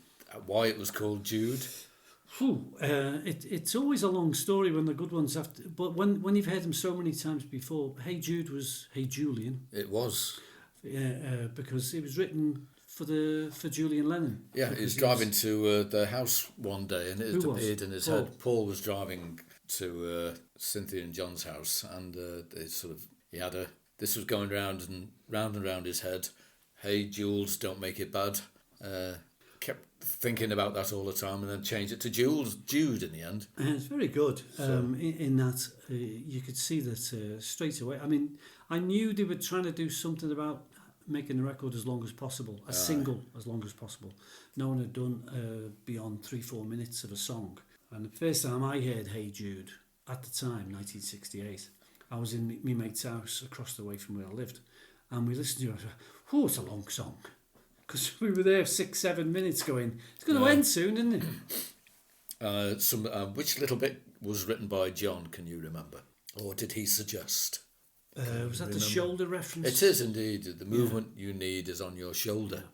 why it was called Jude? It's always a long story when the good ones have to... But when you've heard them so many times before, Hey Jude was Hey Julian. It was. Because it was written for Julian Lennon. Yeah, he was driving to their house one day, and it appeared in his head. Paul was driving to Cynthia and John's house, and this was going round and round his head. Hey Jules, don't make it bad. Kept thinking about that all the time, and then changed it to Jude in the end. It's very good. In that you could see that straight away. I mean, I knew they were trying to do something about making the record as long as possible, single as long as possible. No one had done beyond 3-4 minutes of a song. And the first time I heard Hey Jude, at the time, 1968, I was in my mate's house across the way from where I lived, and we listened to it. Oh, it's a long song, because we were there 6-7 minutes going, it's going to end soon, isn't it? Which little bit was written by John, can you remember? Or did he suggest? Was that the shoulder reference? It is indeed. The movement you need is on your shoulder.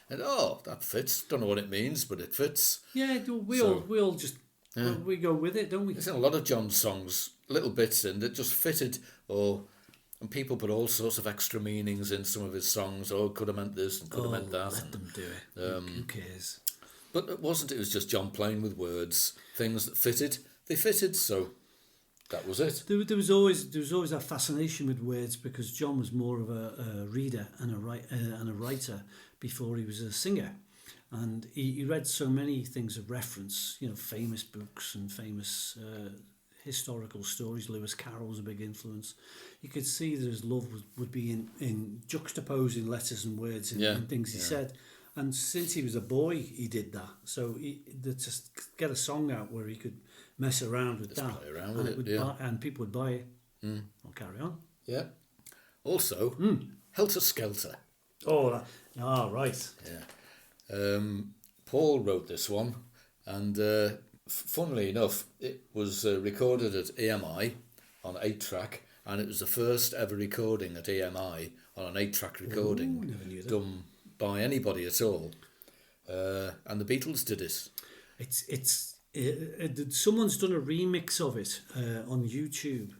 And that fits. Don't know what it means, but it fits. Yeah, we all just we go with it, don't we? There's a lot of John's songs, little bits in that just fitted, and people put all sorts of extra meanings in some of his songs. Could have meant this and could have meant that. Let them do it. Who cares? But it wasn't. It was just John playing with words. Things that fitted, they fitted. So that was it. There was always that fascination with words, because John was more of a reader and a writer before he was a singer, and he read so many things of reference, famous books and famous historical stories. Lewis Carroll was a big influence. You could see that his love would be in juxtaposing letters and words and things he said. And since he was a boy, he did that. So to get a song out where he could mess around with that, play around with it, and people would buy it. I'll carry on. Yeah. Also, Helter Skelter. Right. Yeah. Paul wrote this one, and funnily enough, it was recorded at EMI on 8-track, and it was the first ever recording at EMI on an 8-track recording never knew that. done by anybody at all. And the Beatles did it. Someone's done a remix of it on YouTube,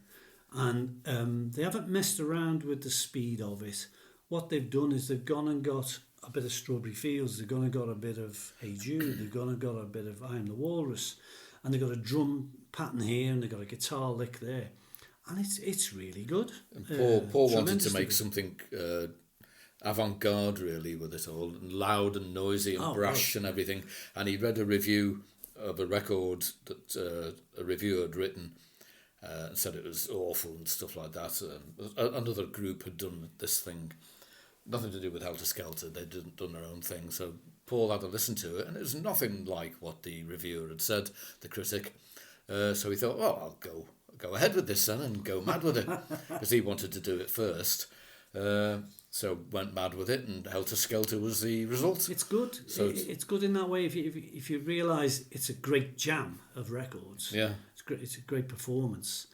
and they haven't messed around with the speed of it. What they've done is they've gone and got a bit of Strawberry Fields, they've gone and got a bit of Hey Jude, they've gone and got a bit of I Am the Walrus, and they've got a drum pattern here and they've got a guitar lick there, and it's really good. And Paul wanted to make something avant-garde really with it all, and loud and noisy and brash and everything, and he read a review of a record that a reviewer had written and said it was awful and stuff like that. Another group had done this thing, nothing to do with Helter Skelter, they'd done their own thing, so Paul had to listen to it, and it was nothing like what the reviewer had said, the critic. So he thought, well, I'll go ahead with this then and go mad with it, because he wanted to do it first. So went mad with it, and Helter Skelter was the result. It's good. So it's good in that way. If you realise it's a great jam of records, yeah, it's great. It's a great performance.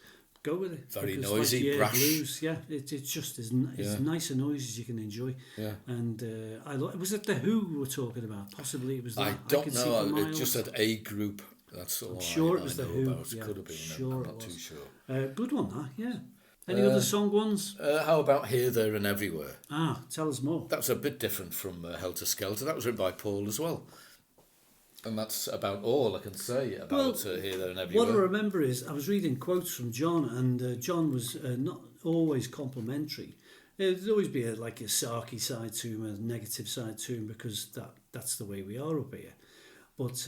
Go with it. Very noisy, brash. Blues, yeah, it's just as nice a noise as you can enjoy. Yeah, and was it the Who we were talking about? Possibly it was. That. I don't know. It just said a group. That's all. I'm sure it was the Who. About. Yeah, could have been. Sure, I'm not too sure. Good one, that. Yeah. Any other song ones? How about Here, There and Everywhere? Tell us more. That's a bit different from Helter Skelter. That was written by Paul as well. And that's about all I can say about Here, There and Everywhere. What I remember is I was reading quotes from John, and John was not always complimentary. There'd always be a sarky side to him, a negative side to him, because that's the way we are up here. But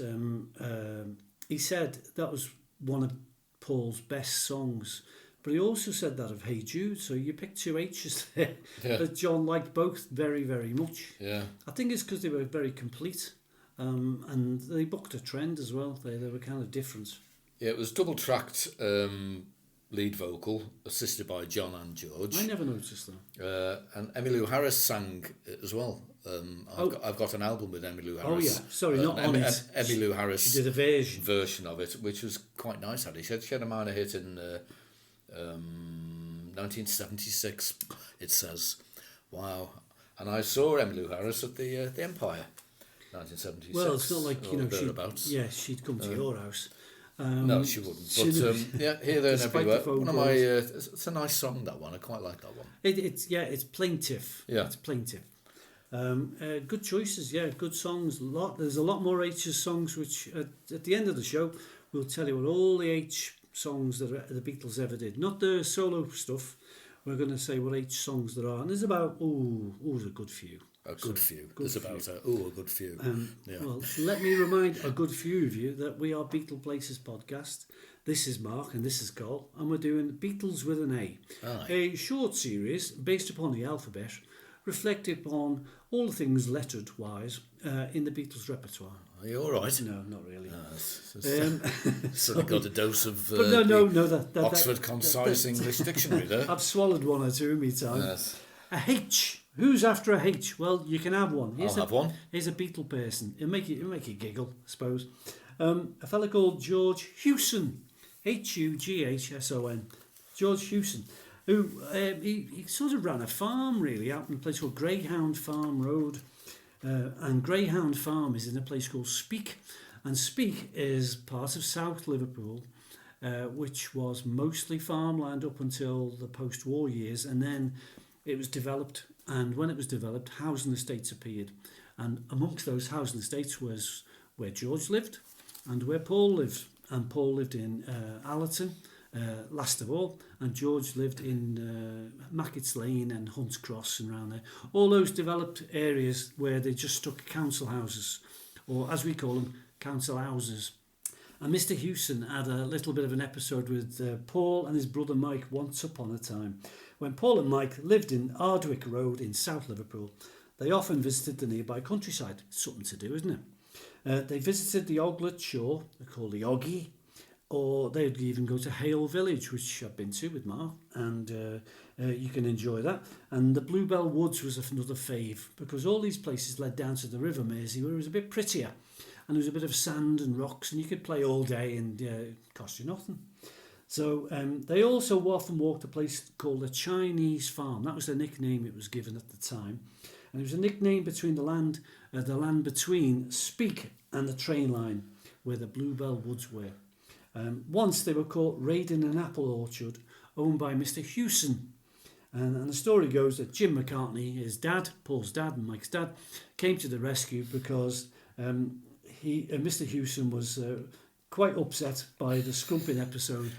he said that was one of Paul's best songs. But he also said that of Hey Jude, so you picked two H's there. Yeah. That John liked both very, very much. Yeah. I think it's because they were very complete, and they booked a trend as well. They were kind of different. Yeah, it was double-tracked lead vocal, assisted by John and George. I never noticed that. And Emmylou Harris sang it as well. I've got an album with Emmylou Harris. Oh yeah, sorry, not on it. Emmylou Harris. She did a version of it, which was quite nice. Actually, she had a minor hit in 1976. It says, wow. And I saw Emmylou Harris at the Empire, 1976. Well, it's not like thereabouts. she'd come to your house. No, she wouldn't. But yeah, Here, There and Everywhere. One of my, it's a nice song, that one. I quite like that one. It's plaintive. Yeah, it's plaintive. Good choices. Yeah, good songs. There's a lot more H's songs, which at the end of the show we'll tell you what all the H songs that the Beatles ever did. Not the solo stuff. We're going to say what H songs there are, and there's about there's a good few. A good few. There's about a good few. Yeah. Well, let me remind a good few of you that we are Beatleplaces podcast. This is Mark and this is Carl, and we're doing Beatles with an A. Aye. A short series based upon the alphabet, reflected upon all things lettered-wise in the Beatles repertoire. Are you all right? No, not really. Sort of got a dose of Oxford Concise English Dictionary there. I've swallowed one or two in my time. Yes. A H. Who's after a H? Well, you can have one. I'll have one. Here's a Beatle person. It'll make you giggle, I suppose. A fella called George Hewson. Hughson. George Hewson. Who he sort of ran a farm really out in a place called Greyhound Farm Road. And Greyhound Farm is in a place called Speke. And Speke is part of South Liverpool, which was mostly farmland up until the post-war years. And then it was developed. And when it was developed, housing estates appeared. And amongst those housing estates was where George lived and where Paul lived. And Paul lived in Allerton, last of all. And George lived in Mackett's Lane and Hunt's Cross and around there. All those developed areas where they just stuck council houses, or as we call them, council houses. And Mr. Hewson had a little bit of an episode with Paul and his brother Mike once upon a time. When Paul and Mike lived in Ardwick Road in South Liverpool, they often visited the nearby countryside. It's something to do, isn't it? They visited the Oglet Shore, they're called the Oggy, or they'd even go to Hale Village, which I've been to with Mark, and you can enjoy that. And the Bluebell Woods was another fave, because all these places led down to the River Mersey, where it was a bit prettier, and there was a bit of sand and rocks, and you could play all day, and it cost you nothing. So they also often walked a place called the Chinese Farm. That was the nickname it was given at the time. And it was a nickname between the land between Speke and the train line, where the Bluebell Woods were. Once they were caught raiding an apple orchard owned by Mr. Hewson. And the story goes that Jim McCartney, his dad, Paul's dad and Mike's dad, came to the rescue because Mr. Hewson was quite upset by the scrumping episode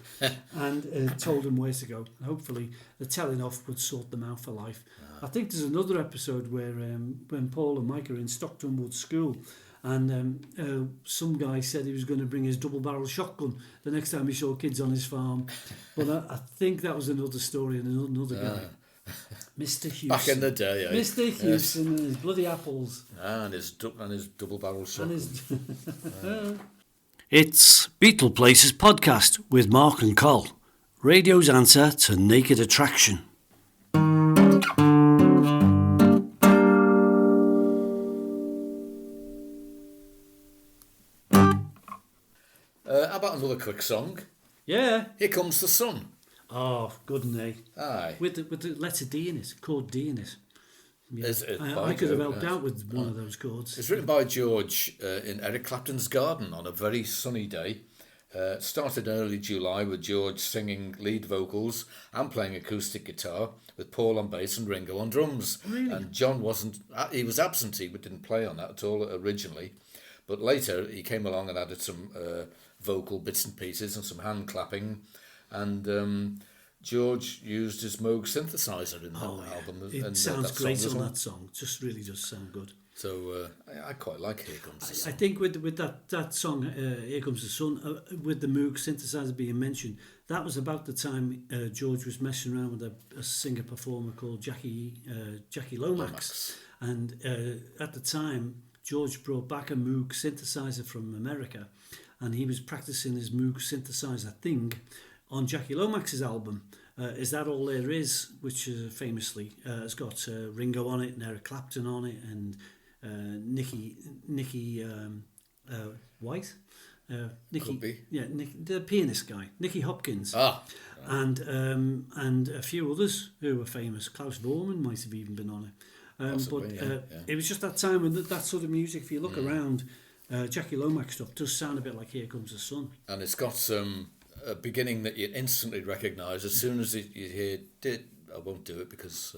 and told him where to go. Hopefully the telling off would sort them out for life. I think there's another episode where when Paul and Mike are in Stockton Wood School, and some guy said he was going to bring his double-barrel shotgun the next time he saw kids on his farm. But I think that was another story and another guy. Mr. Hewson. Back in the day, eh? Mr. Hewson and his bloody apples. And his double-barrel shotgun. It's Beatleplaces podcast with Mark and Col. Radio's answer to naked attraction. How about another quick song? Yeah. Here Comes the Sun. Oh, good nay. Aye. With the letter D in it, chord D in it. Yeah. I I could have helped out with one of those chords. It's written by George in Eric Clapton's garden on a very sunny day. Started in early July with George singing lead vocals and playing acoustic guitar with Paul on bass and Ringo on drums. Really? And John he was absentee but didn't play on that at all originally. But later he came along and added some vocal bits and pieces and some hand clapping. And George used his Moog synthesizer in that album. It sounds great on that song. Just really does sound good. So I quite like Here Comes the Sun. I think with that song, Here Comes the Sun, with the Moog synthesizer being mentioned, that was about the time George was messing around with a singer-performer called Jackie Lomax. And at the time, George brought back a Moog synthesizer from America, and he was practicing his Moog synthesizer thing on Jackie Lomax's album, Is That All There Is, which famously has got Ringo on it and Eric Clapton on it and Nicky White. Could be. Yeah, the pianist guy, Nicky Hopkins. And a few others who were famous. Klaus Vormann might have even been on it. It was just that time when that sort of music, if you look around, Jackie Lomax stuff does sound a bit like Here Comes the Sun. And it's got some a beginning that you instantly recognise as soon as you hear it. I won't do it because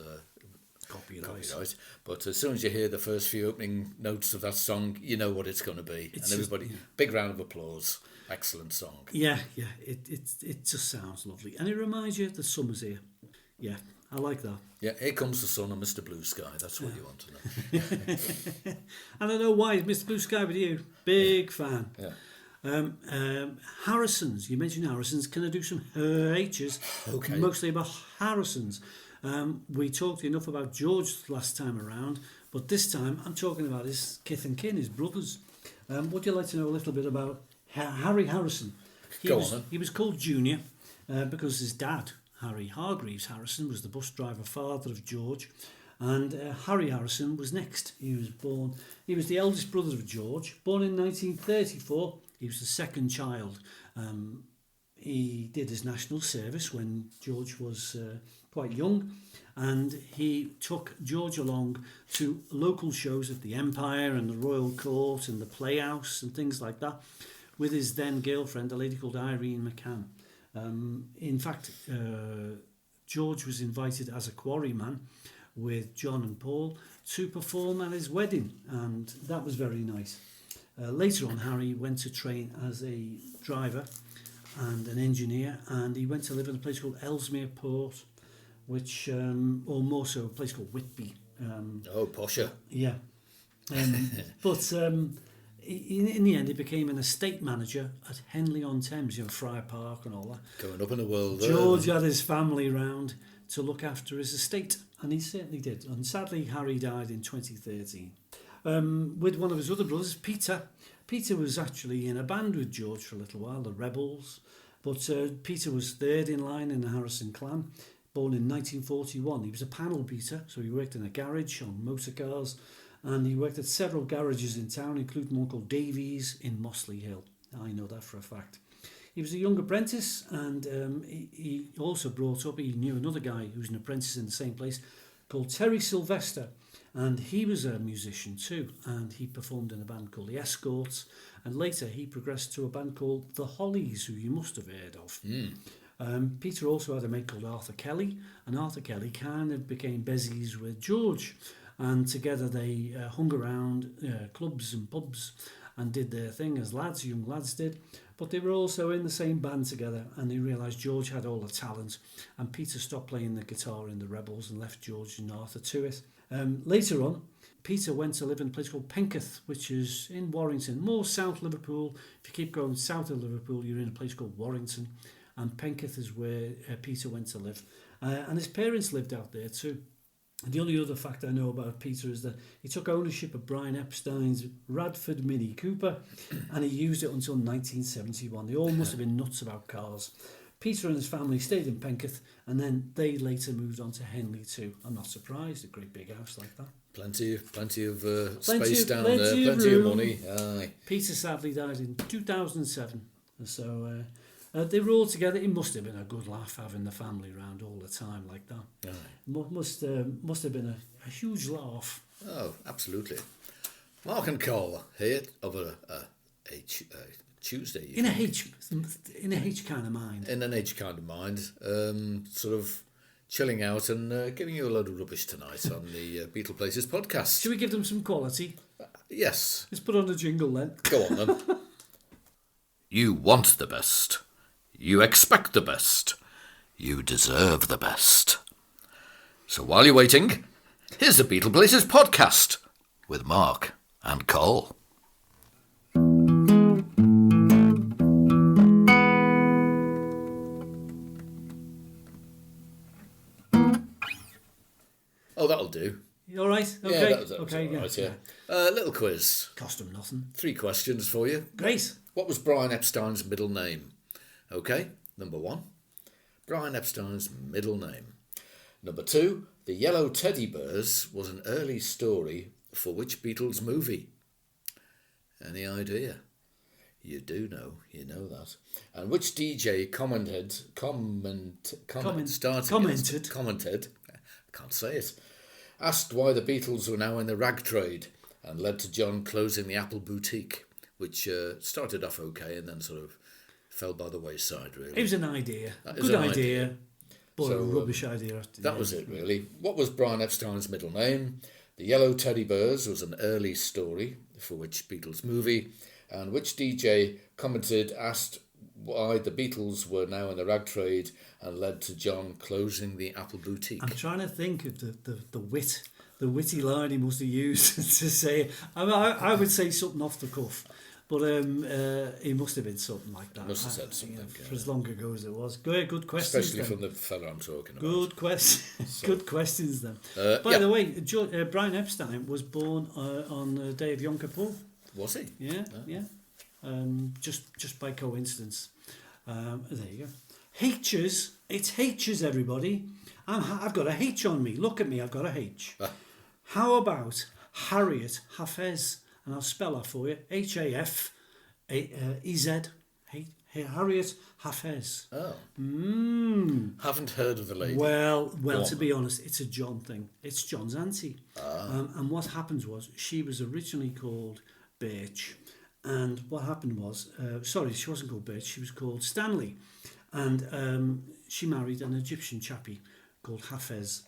copyright. But as soon as you hear the first few opening notes of that song, you know what it's going to be. And everybody, big round of applause. Excellent song. Yeah. It just sounds lovely, and it reminds you that summer's here. Yeah, I like that. Yeah, Here Comes the Sun and Mr. Blue Sky. That's what you want to know. And I know why. Mr. Blue Sky with you. Big fan. Yeah. Harrisons. You mentioned Harrisons. Can I do some H's? Okay. Mostly about Harrisons. We talked enough about George last time around, but this time I'm talking about his kith and kin, his brothers. Would you like to know a little bit about Harry Harrison? He was called Junior because his dad, Harry Hargreaves Harrison, was the bus driver father of George, and Harry Harrison was next. He was the eldest brother of George, born in 1934. He was the second child. He did his national service when George was quite young, and he took George along to local shows at the Empire and the Royal Court and the Playhouse and things like that with his then girlfriend, a lady called Irene McCann. In fact, George was invited as a quarryman with John and Paul to perform at his wedding, and that was very nice. Later on, Harry went to train as a driver and an engineer, and he went to live in a place called Ellesmere Port, which, or more so, a place called Whitby. Posher. Yeah. But in the end, he became an estate manager at Henley-on-Thames, Friar Park and all that. Going up in the world. George had his family round to look after his estate, and he certainly did. And sadly, Harry died in 2013. With one of his other brothers, Peter. Peter was actually in a band with George for a little while, the Rebels. But Peter was third in line in the Harrison clan, born in 1941. He was a panel beater, so he worked in a garage on motor cars, and he worked at several garages in town, including one called Davies in Mossley Hill. I know that for a fact. He was a young apprentice, and he also brought up, he knew another guy who was an apprentice in the same place called Terry Sylvester, and he was a musician too, and he performed in a band called the Escorts, and later he progressed to a band called the Hollies, who you must have heard of. Peter also had a mate called Arthur Kelly, and Arthur Kelly kind of became bezies with George, and together they hung around clubs and pubs and did their thing as lads, young lads did. But they were also in the same band together, and they realised George had all the talent, and Peter stopped playing the guitar in the Rebels and left George and Arthur to it. Later on, Peter went to live in a place called Penketh, which is in Warrington, more South Liverpool. If you keep going south of Liverpool, you're in a place called Warrington, and Penketh is where Peter went to live. And his parents lived out there too. And the only other fact I know about Peter is that he took ownership of Brian Epstein's Radford Mini Cooper, and he used it until 1971. They all must have been nuts about cars. Peter and his family stayed in Penketh, and then they later moved on to Henley too. I'm not surprised, a great big house like that. Plenty of space down there, plenty of money. Aye. Peter sadly died in 2007, so they were all together. It must have been a good laugh having the family around all the time like that. Aye. Must have been a huge laugh. Oh, absolutely. Mark and Cole here over a Tuesday. In a H kind of mind. In an H kind of mind, sort of chilling out and giving you a load of rubbish tonight on the Beatleplaces podcast. Should we give them some quality? Yes. Let's put on a jingle then. Go on then. You want the best. You expect the best. You deserve the best. So while you're waiting, here's the Beatleplaces podcast with Mark and Cole. Oh, that'll do. You all right? Okay. Yeah, that was okay. all right, Yeah. Little quiz. Cost them nothing. 3 questions for you. Great. What was Brian Epstein's middle name? Okay, number 1. Brian Epstein's middle name. Number 2. The Yellow Teddy Bears was an early story for which Beatles movie? Any idea? You do know, you know that. And which DJ commented, I can't say it, asked why the Beatles were now in the rag trade and led to John closing the Apple boutique, which started off okay and then sort of fell by the wayside, really. It was an idea. Good idea. But a rubbish idea. That was it, really. What was Brian Epstein's middle name? The Yellow Teddy Bears was an early story for which Beatles movie, and which DJ asked why the Beatles were now in the rag trade and led to John closing the Apple boutique. I'm trying to think of the witty line he must have used to say. I would say something off the cuff, but he must have been something like that. Must have said something. For as long ago as it was. Good questions. Especially then. from the fella I'm talking about. Good questions. Good questions then. By the way, Brian Epstein was born on the day of Yom Kippur. Was he? Yeah, yeah. Just by coincidence. There you go. H's. It's H's, everybody. I've got a H on me. Look at me. I've got a H. How about Harriet Hafez? And I'll spell that for you. Hafez. Harriet Hafez. Oh. Haven't heard of the lady. Well, to be honest, it's a John thing. It's John's auntie. And what happened was she was originally called Birch. And what happened was, she wasn't called Birch, she was called Stanley. And she married an Egyptian chappie called Hafez.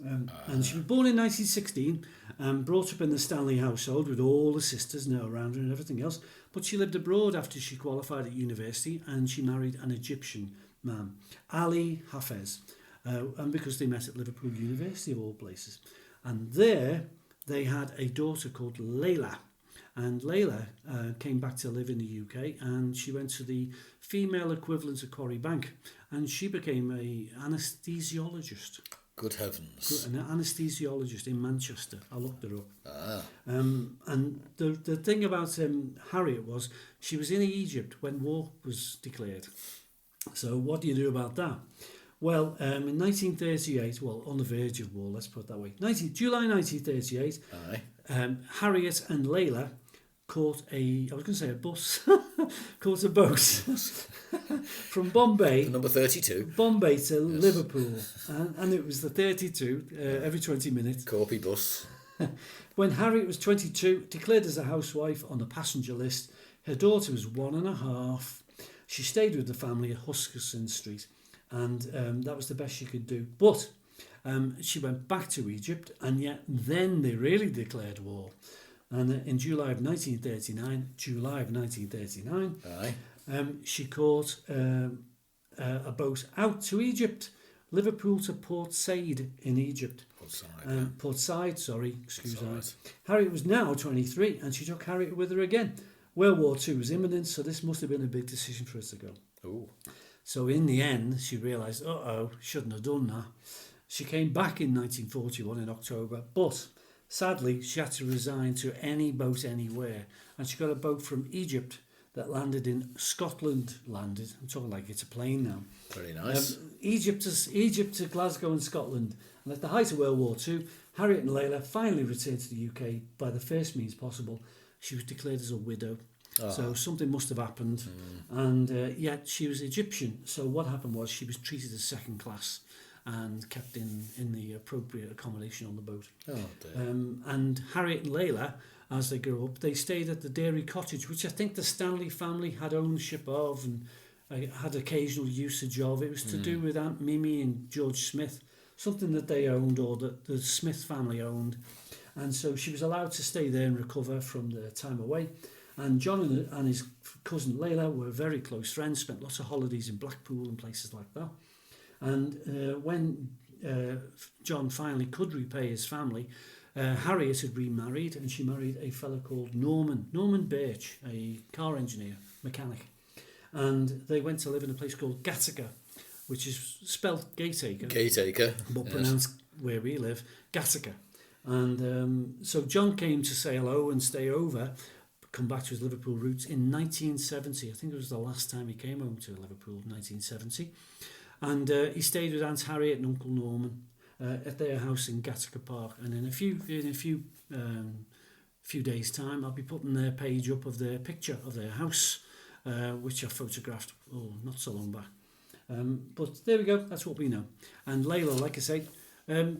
And she was born in 1916 and brought up in the Stanley household with all the sisters now around her and everything else. But she lived abroad after she qualified at university, and she married an Egyptian man, Ali Hafez. And because they met at Liverpool University of all places. And there they had a daughter called Layla. And Layla came back to live in the UK, and she went to the female equivalent of Quarry Bank, and she became an anaesthesiologist. Good heavens. An anaesthesiologist in Manchester. I looked her up. And the thing about Harriet was she was in Egypt when war was declared. So what do you do about that? Well, in 1938, on the verge of war, let's put it that way, July 1938, Harriet and Layla caught a bus, caught a boat from Bombay. Number 32. Bombay to Liverpool, and it was the 32 every 20 minutes. Corpy bus. When Harriet was 22, declared as a housewife on the passenger list, her daughter was 1.5. She stayed with the family at Hodgson Street, and that was the best she could do. But she went back to Egypt, and yet then they really declared war. And in July of 1939, Aye. she caught a boat out to Egypt, Liverpool to Port Said in Egypt. Port Said, excuse me. Harriet was now 23, and she took Harriet with her again. World War II was imminent, so this must have been a big decision for her to go. Ooh. So in the end, she realised, shouldn't have done that. She came back in 1941 in October, but sadly, she had to resign to any boat anywhere, and she got a boat from Egypt that landed in Scotland. I'm talking like it's a plane now. Very nice. Egypt to Glasgow and Scotland. And at the height of World War II, Harriet and Layla finally returned to the UK by the first means possible. She was declared as a widow. So something must have happened. And yet she was Egyptian. So what happened was she was treated as second class and kept in the appropriate accommodation on the boat. And Harriet and Layla, as they grew up, they stayed at the Dairy Cottage, which I think the Stanley family had ownership of and had occasional usage of. It was to do with Aunt Mimi and George Smith, something that they owned or that the Smith family owned. And so she was allowed to stay there and recover from the time away. And John and his cousin Layla were very close friends, spent lots of holidays in Blackpool and places like that. And when John finally could repay his family, Harriet had remarried, and she married a fellow called Norman Birch, a car engineer, mechanic. And they went to live in a place called Gattaca, which is spelled Gateacre, but pronounced where we live, Gattaca. And so John came to say hello and stay over, come back to his Liverpool roots in 1970. I think it was the last time he came home to Liverpool, 1970. And he stayed with Aunt Harriet and Uncle Norman at their house in Gattaca Park. And in a few days' time, I'll be putting their page up of their picture of their house, which I photographed not so long back. But there we go. That's what we know. And Layla, like I say,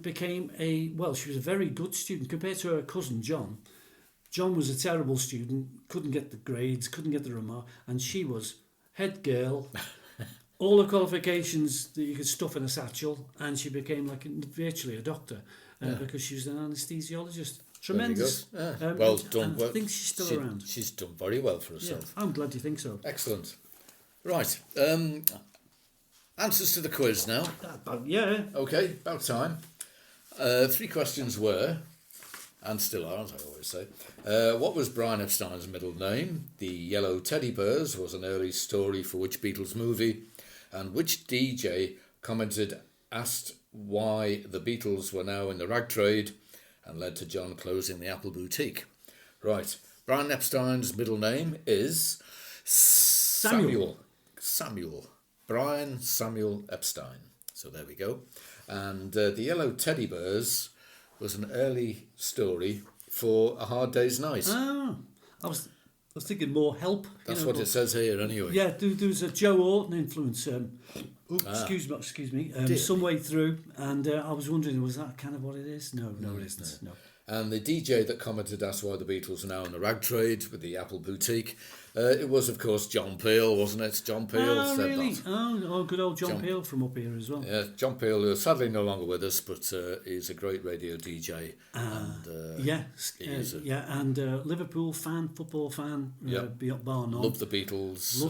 became she was a very good student compared to her cousin John. John was a terrible student, couldn't get the grades, couldn't get the remark, and she was head girl. All the qualifications that you could stuff in a satchel, and she became virtually a doctor because she was an anaesthesiologist. Tremendous. Well done. I think she's still around. She's done very well for herself. Yeah, I'm glad you think so. Excellent. Right. Answers to the quiz now. Okay, about time. 3 questions were, and still are, as I always say. What was Brian Epstein's middle name? The Yellow Teddy Bears was an early story for which Beatles movie? And which DJ asked why the Beatles were now in the rag trade and led to John closing the Apple boutique? Right. Brian Epstein's middle name is Samuel. Brian Samuel Epstein. So there we go. And the Yellow Teddy Bears was an early story for A Hard Day's Night. Oh, I was thinking more Help. That's what it says here anyway. Yeah, there was a Joe Orton influence. Excuse me. Some way through, and I was wondering, was that kind of what it is? No, it isn't. No. And the DJ that commented that's why the Beatles are now in the rag trade with the Apple boutique. It was, of course, John Peel, wasn't it? John Peel said really? that. Oh, good old John Peel from up here as well. Yeah, John Peel, who is sadly no longer with us, but he's a great radio DJ. Liverpool fan, football fan, bar none. Love the Beatles.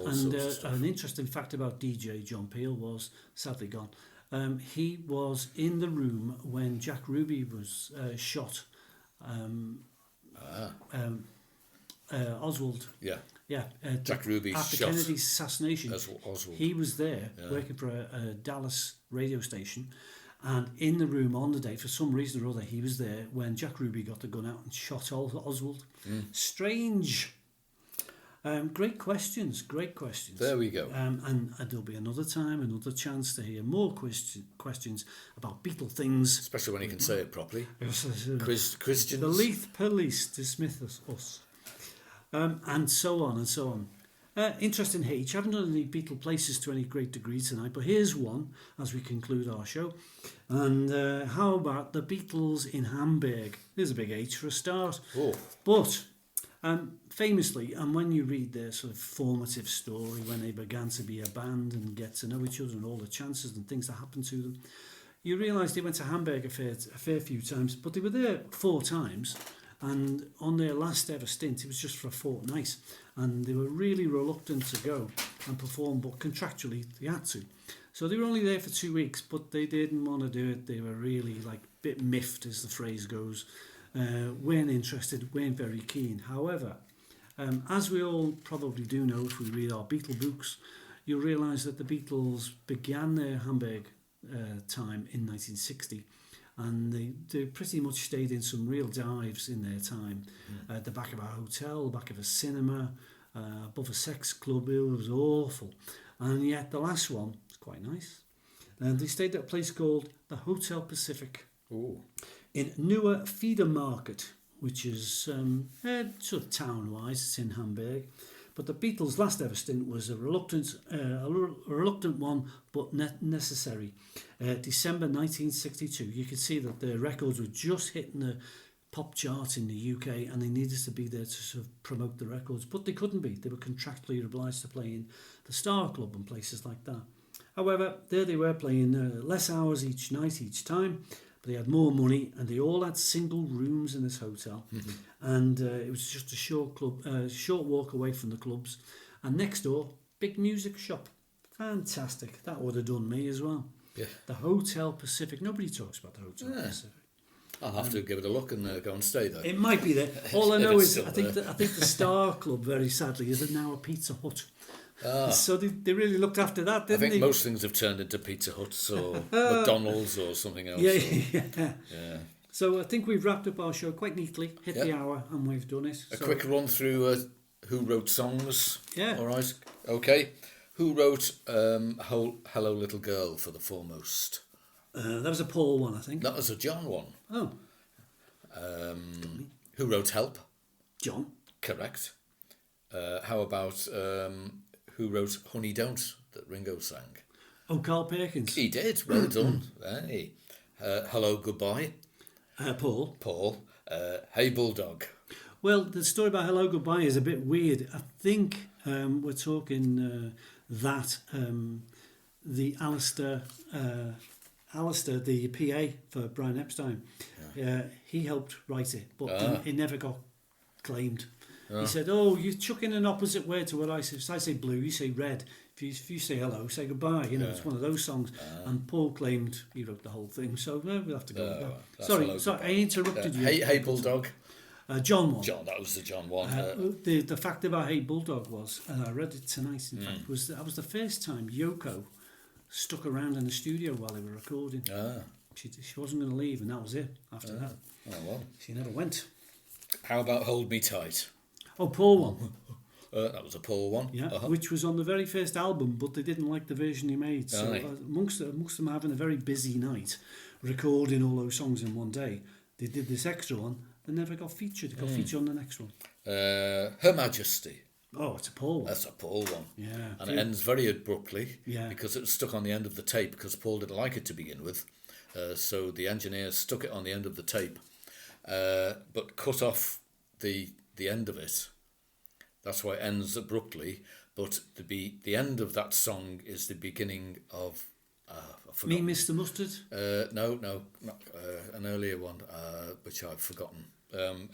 And an interesting fact about DJ John Peel was, sadly gone, he was in the room when Jack Ruby was shot. Oswald. Jack Ruby after shot Kennedy's assassination. Oswald. He was there working for a Dallas radio station, and in the room on the day, for some reason or other, he was there when Jack Ruby got the gun out and shot Oswald. Strange. Great questions. There we go. And there'll be another time, another chance to hear more questions about Beatle things. Especially when you can say it properly. Christians. The Leith Police dismiss us. and so on and so on. Interesting H. I haven't done any Beatleplaces to any great degree tonight, but here's one as we conclude our show. And how about the Beatles in Hamburg? There's a big H for a start. Oh. But famously, and when you read their sort of formative story, when they began to be a band and get to know each other and all the chances and things that happened to them, you realise they went to Hamburg a fair few times, but they were there 4 times. And on their last ever stint, it was just for a fortnight, and they were really reluctant to go and perform, but contractually they had to. So they were only there for 2 weeks, but they didn't want to do it. They were really like a bit miffed, as the phrase goes. Weren't interested, weren't very keen. However, as we all probably do know if we read our Beatle books, you'll realise that the Beatles began their Hamburg time in 1960. And they pretty much stayed in some real dives in their time. At the back of a hotel, the back of a cinema, above a sex club. It was awful. And yet the last one was quite nice. And they stayed at a place called the Hotel Pacific. Ooh. In Nieuwe Feeder Market, which is sort of town-wise. It's in Hamburg. But the Beatles' last ever stint was a reluctant one, but necessary. December 1962. You could see that the records were just hitting the pop chart in the UK, and they needed to be there to sort of promote the records, but they couldn't be. They were contractually obliged to play in the Star Club and places like that. However, there they were playing less hours each night, each time. They had more money, and they all had single rooms in this hotel. And it was just a short walk away from the clubs. And next door, big music shop. Fantastic. That would have done me as well. Yeah. The Hotel Pacific. Nobody talks about the Hotel Pacific. I'll have to give it a look and go and stay there. It might be there. All I know is I think the Star Club, very sadly, is now a Pizza Hut. So they really looked after that, didn't they? I think most things have turned into Pizza Huts or McDonald's or something else. Yeah. So I think we've wrapped up our show quite neatly, hit the hour, and we've done it. A quick run through who wrote songs. Yeah. All right. Okay. Who wrote Hello Little Girl for the foremost? That was a Paul one, I think. That was a John one. Oh. Who wrote Help? John. Correct. How about who wrote Honey Don't that Ringo sang? Oh, Carl Perkins. He did. Well done. Hey. Hello Goodbye. Paul. Paul. Hey Bulldog. Well, the story about Hello Goodbye is a bit weird. I think we're talking that the Alistair, the PA for Brian Epstein, he helped write it, but it never got claimed. He said, "Oh, you chuck in an opposite word to what I say. So I say blue, you say red. If you say hello, say goodbye. You know, it's one of those songs." And Paul claimed he wrote the whole thing, so we'll have to go with that. Sorry, I interrupted you. Hey Bulldog. John one. John, that was the John one. The fact about Hey Bulldog was, and I read it tonight, in fact, was that was the first time Yoko stuck around in the studio while they were recording. She wasn't going to leave, and that was it after that. Oh, well. She never went. How about Hold Me Tight? Oh, Paul one. That was a Paul one. Yeah, which was on the very first album, but they didn't like the version he made. So amongst them having a very busy night, recording all those songs in one day, they did this extra one. They never got featured. They got featured on the next one. Her Majesty. Oh, it's a Paul one. That's a Paul one. Yeah. And it ends very abruptly Yeah. because it was stuck on the end of the tape because Paul didn't like it to begin with. So the engineer stuck it on the end of the tape, but cut off the end of it. That's why it ends abruptly. But the end of that song is the beginning of... Me, Mr. Mustard? No, not, an earlier one, which I've forgotten.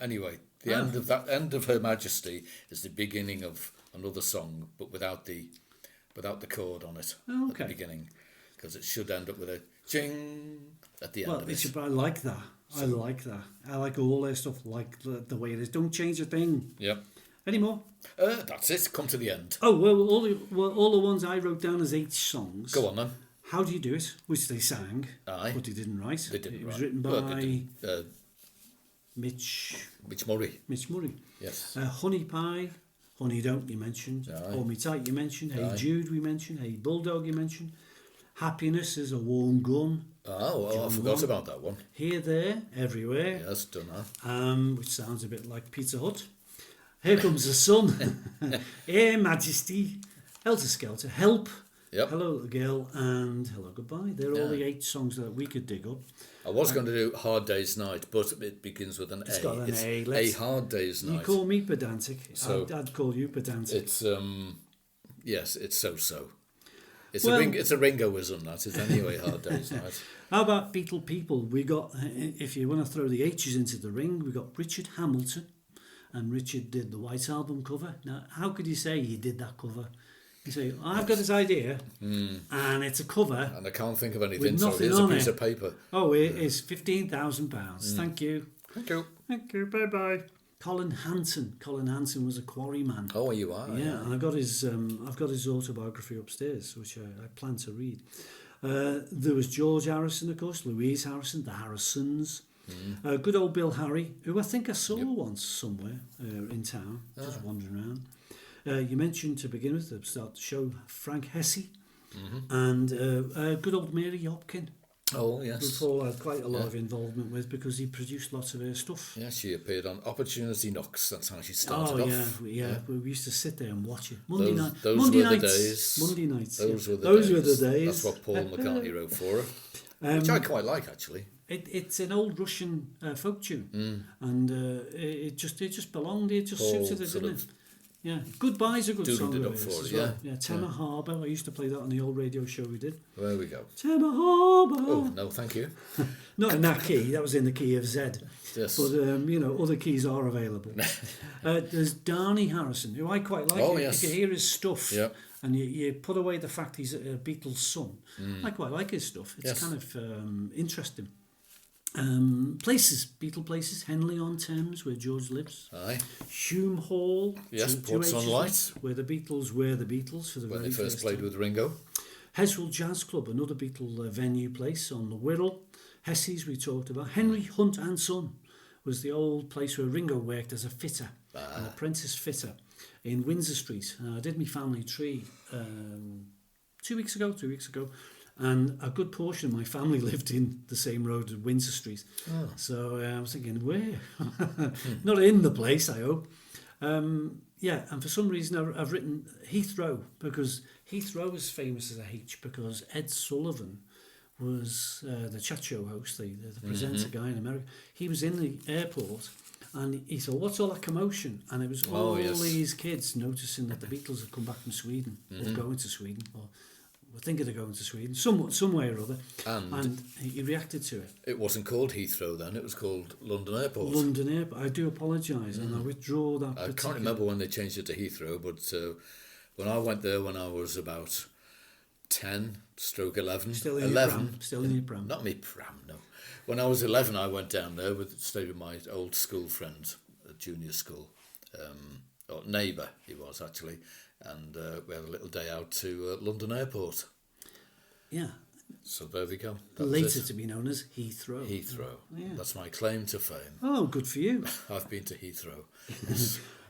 Anyway, the end of Her Majesty is the beginning of another song, but without the chord on it at the beginning, because it should end up with a ching at the end of it. I like that. I like that. I like all their stuff, like the way it is. Don't change a thing. Yep. Any more? That's it. Come to the end. Oh, well, all the ones I wrote down as 8 songs. Go on then. How Do You Do It? Which they sang, Aye. but they didn't write. It was written by Mitch Murray. Mitch Murray. Yes. Honey Pie, Honey Don't you mentioned. Hold Me Tight you mentioned. Hey Jude we mentioned. Hey Bulldog you mentioned. Happiness is a Warm Gun. Oh, well, I forgot about that one. Here, There, Everywhere. Yes, done that. Which sounds a bit like Pizza Hut. Here Comes the Sun, Air Majesty, Helter Skelter, Help, Yep. Hello Little Girl, and Hello Goodbye. They're all the 8 songs that we could dig up. I was going to do Hard Day's Night, but it begins with an It's A. got an It's A. A Hard Day's You Night. call me pedantic. So I'd call you pedantic. It's yes, it's so. It's Well- it's a Ringoism, that is anyway. Hard Day's Night. How about Beatle people? We got, if you want to throw the H's into the ring, we got Richard Hamilton, and Richard did the White Album cover. Now, how could you say he did that cover? You say, I've got this idea, and it's a cover. And I can't think of anything, With so nothing here's a on piece it. of paper. Oh, it is £15,000. Thank you. Thank you. Thank you. Bye bye. Colin Hanson. Colin Hanson was a quarryman. Oh, you are. Yeah, and I've got his autobiography upstairs, which I plan to read. There was George Harrison, of course, Louise Harrison, the Harrisons. Good old Bill Harry, who I think I saw once somewhere in town, just wandering around. You mentioned to begin with, to start the show, Frank Hessy, and good old Mary Hopkin, Oh, who yes. Paul had quite a lot of involvement with because he produced lots of her stuff. Yeah, she appeared on Opportunity Knocks. That's how she started Oh off. yeah. We used to sit there and watch it. Those Monday were the nights. days. Monday nights. Those yeah. were the Those days. were the days. That's what Paul McCartney wrote for her, which I quite like, actually. It's an old Russian folk tune, and it just belonged. It just Paul suited it, sort didn't of it? Yeah, Goodbye's a good doodled song it of up hers for as it, well. yeah. Yeah, Tema Harbour. I used to play that on the old radio show we did. There we go. Tema Harbour. Oh, no, thank you. Not in that key. That was in the key of Z. Yes. But other keys are available. There's Darnie Harrison, who I quite like. Oh, If yes. you hear his stuff, Yeah. and you put away the fact he's a Beatles son, I quite like his stuff. It's Yes. kind of interesting. Places, Beatleplaces, Henley-on-Thames, where George lives. Aye. Hume Hall, Yes, two Port H's, Sunlight. where the Beatles were the Beatles for the When very they first played time. with Ringo. Heswell Jazz Club, another Beatle venue place on the Wirral. Hessy's we talked about. Henry Hunt and Son was the old place where Ringo worked as a fitter, an apprentice fitter in Windsor Street. I did my family tree 2 weeks ago, and a good portion of my family lived in the same road as Windsor Street. So I was thinking, where? Not in the place, I hope. Yeah, and for some reason I've written Heathrow, because Heathrow is famous as a H because Ed Sullivan was the chat show host, the presenter guy in America. He was in the airport and he thought, what's all that commotion? And it was all these kids noticing that the Beatles had come back from Sweden, or going to Sweden, or were thinking of going to Sweden, some way or other. And he reacted to it. It wasn't called Heathrow then, it was called London Airport. London Airport. I do apologise, and I withdraw that. I can't remember when they changed it to Heathrow, but when I went there when I was about 10/11. Still in 11. your pram. Still in your pram. Not me pram, no. When I was 11, I went down there stayed with my old school friend at junior school, or neighbour he was actually, and we had a little day out to London Airport. Yeah. So there we go. That was Later it. to be known as Heathrow. Heathrow. Yeah. That's my claim to fame. Oh, good for you. I've been to Heathrow.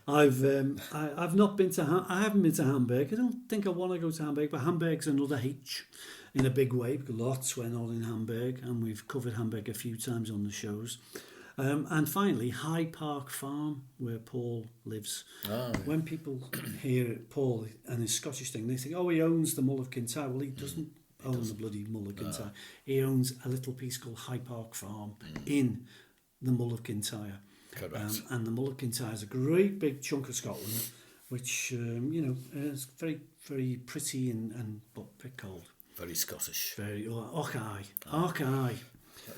I've not been to. I haven't been to Hamburg. I don't think I want to go to Hamburg, but Hamburg's another H in a big way because lots went on in Hamburg, and we've covered Hamburg a few times on the shows. And finally, Hyde Park Farm, where Paul lives. Oh, yeah. When people hear Paul and his Scottish thing, they think, oh, he owns the Mull of Kintyre. Well, he doesn't own the bloody Mull of Kintyre. He owns a little piece called Hyde Park Farm in the Mull of Kintyre. Correct. And the Mull of Kintyre is a great big chunk of Scotland, which, is very, very pretty and but a bit cold. Very Scottish. Very, och aye.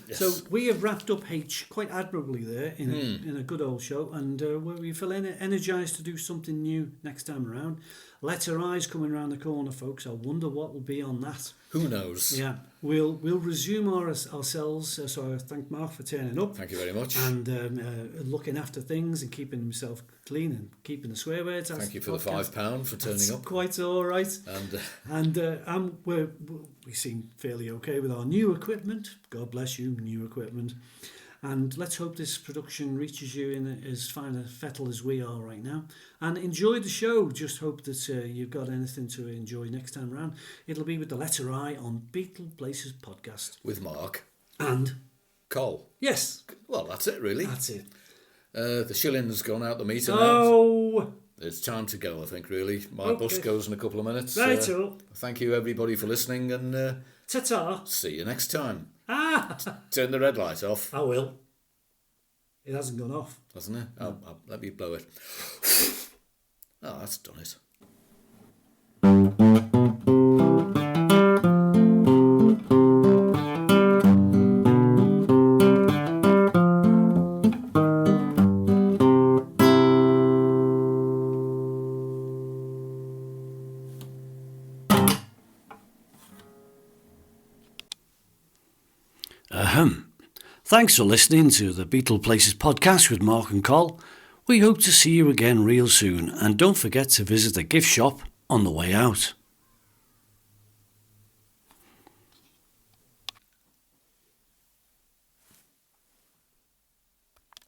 Yes. So we have wrapped up H quite admirably there in a good old show, and we feel energised to do something new next time around. Letter I's coming around the corner, folks. I wonder what will be on that. Who knows? Yeah, we'll resume ourselves. So I thank Mark for turning up. Thank you very much. And looking after things and keeping himself clean and keeping the swear words. Thank you for the £5 for turning That's up. quite all right. And We seem fairly okay with our new equipment. God bless you, new equipment. And let's hope this production reaches you in as fine a fettle as we are right now. And enjoy the show. Just hope that you've got anything to enjoy next time around. It'll be with the letter I on Beatleplaces podcast. with Mark And, Cole. yes, Well, that's it really. that's it. The shilling's gone out the meter now. Oh! It's time to go, I think, really. My bus goes in a couple of minutes. Right, thank you, everybody, for listening, and ta-ta. see you next time. Ah! Turn the red light off. I will. It hasn't gone off. Hasn't it? I'll let me blow it. Oh, that's done it. Thanks for listening to the Beatleplaces podcast with Mark and Col. We hope to see you again real soon, and don't forget to visit the gift shop on the way out.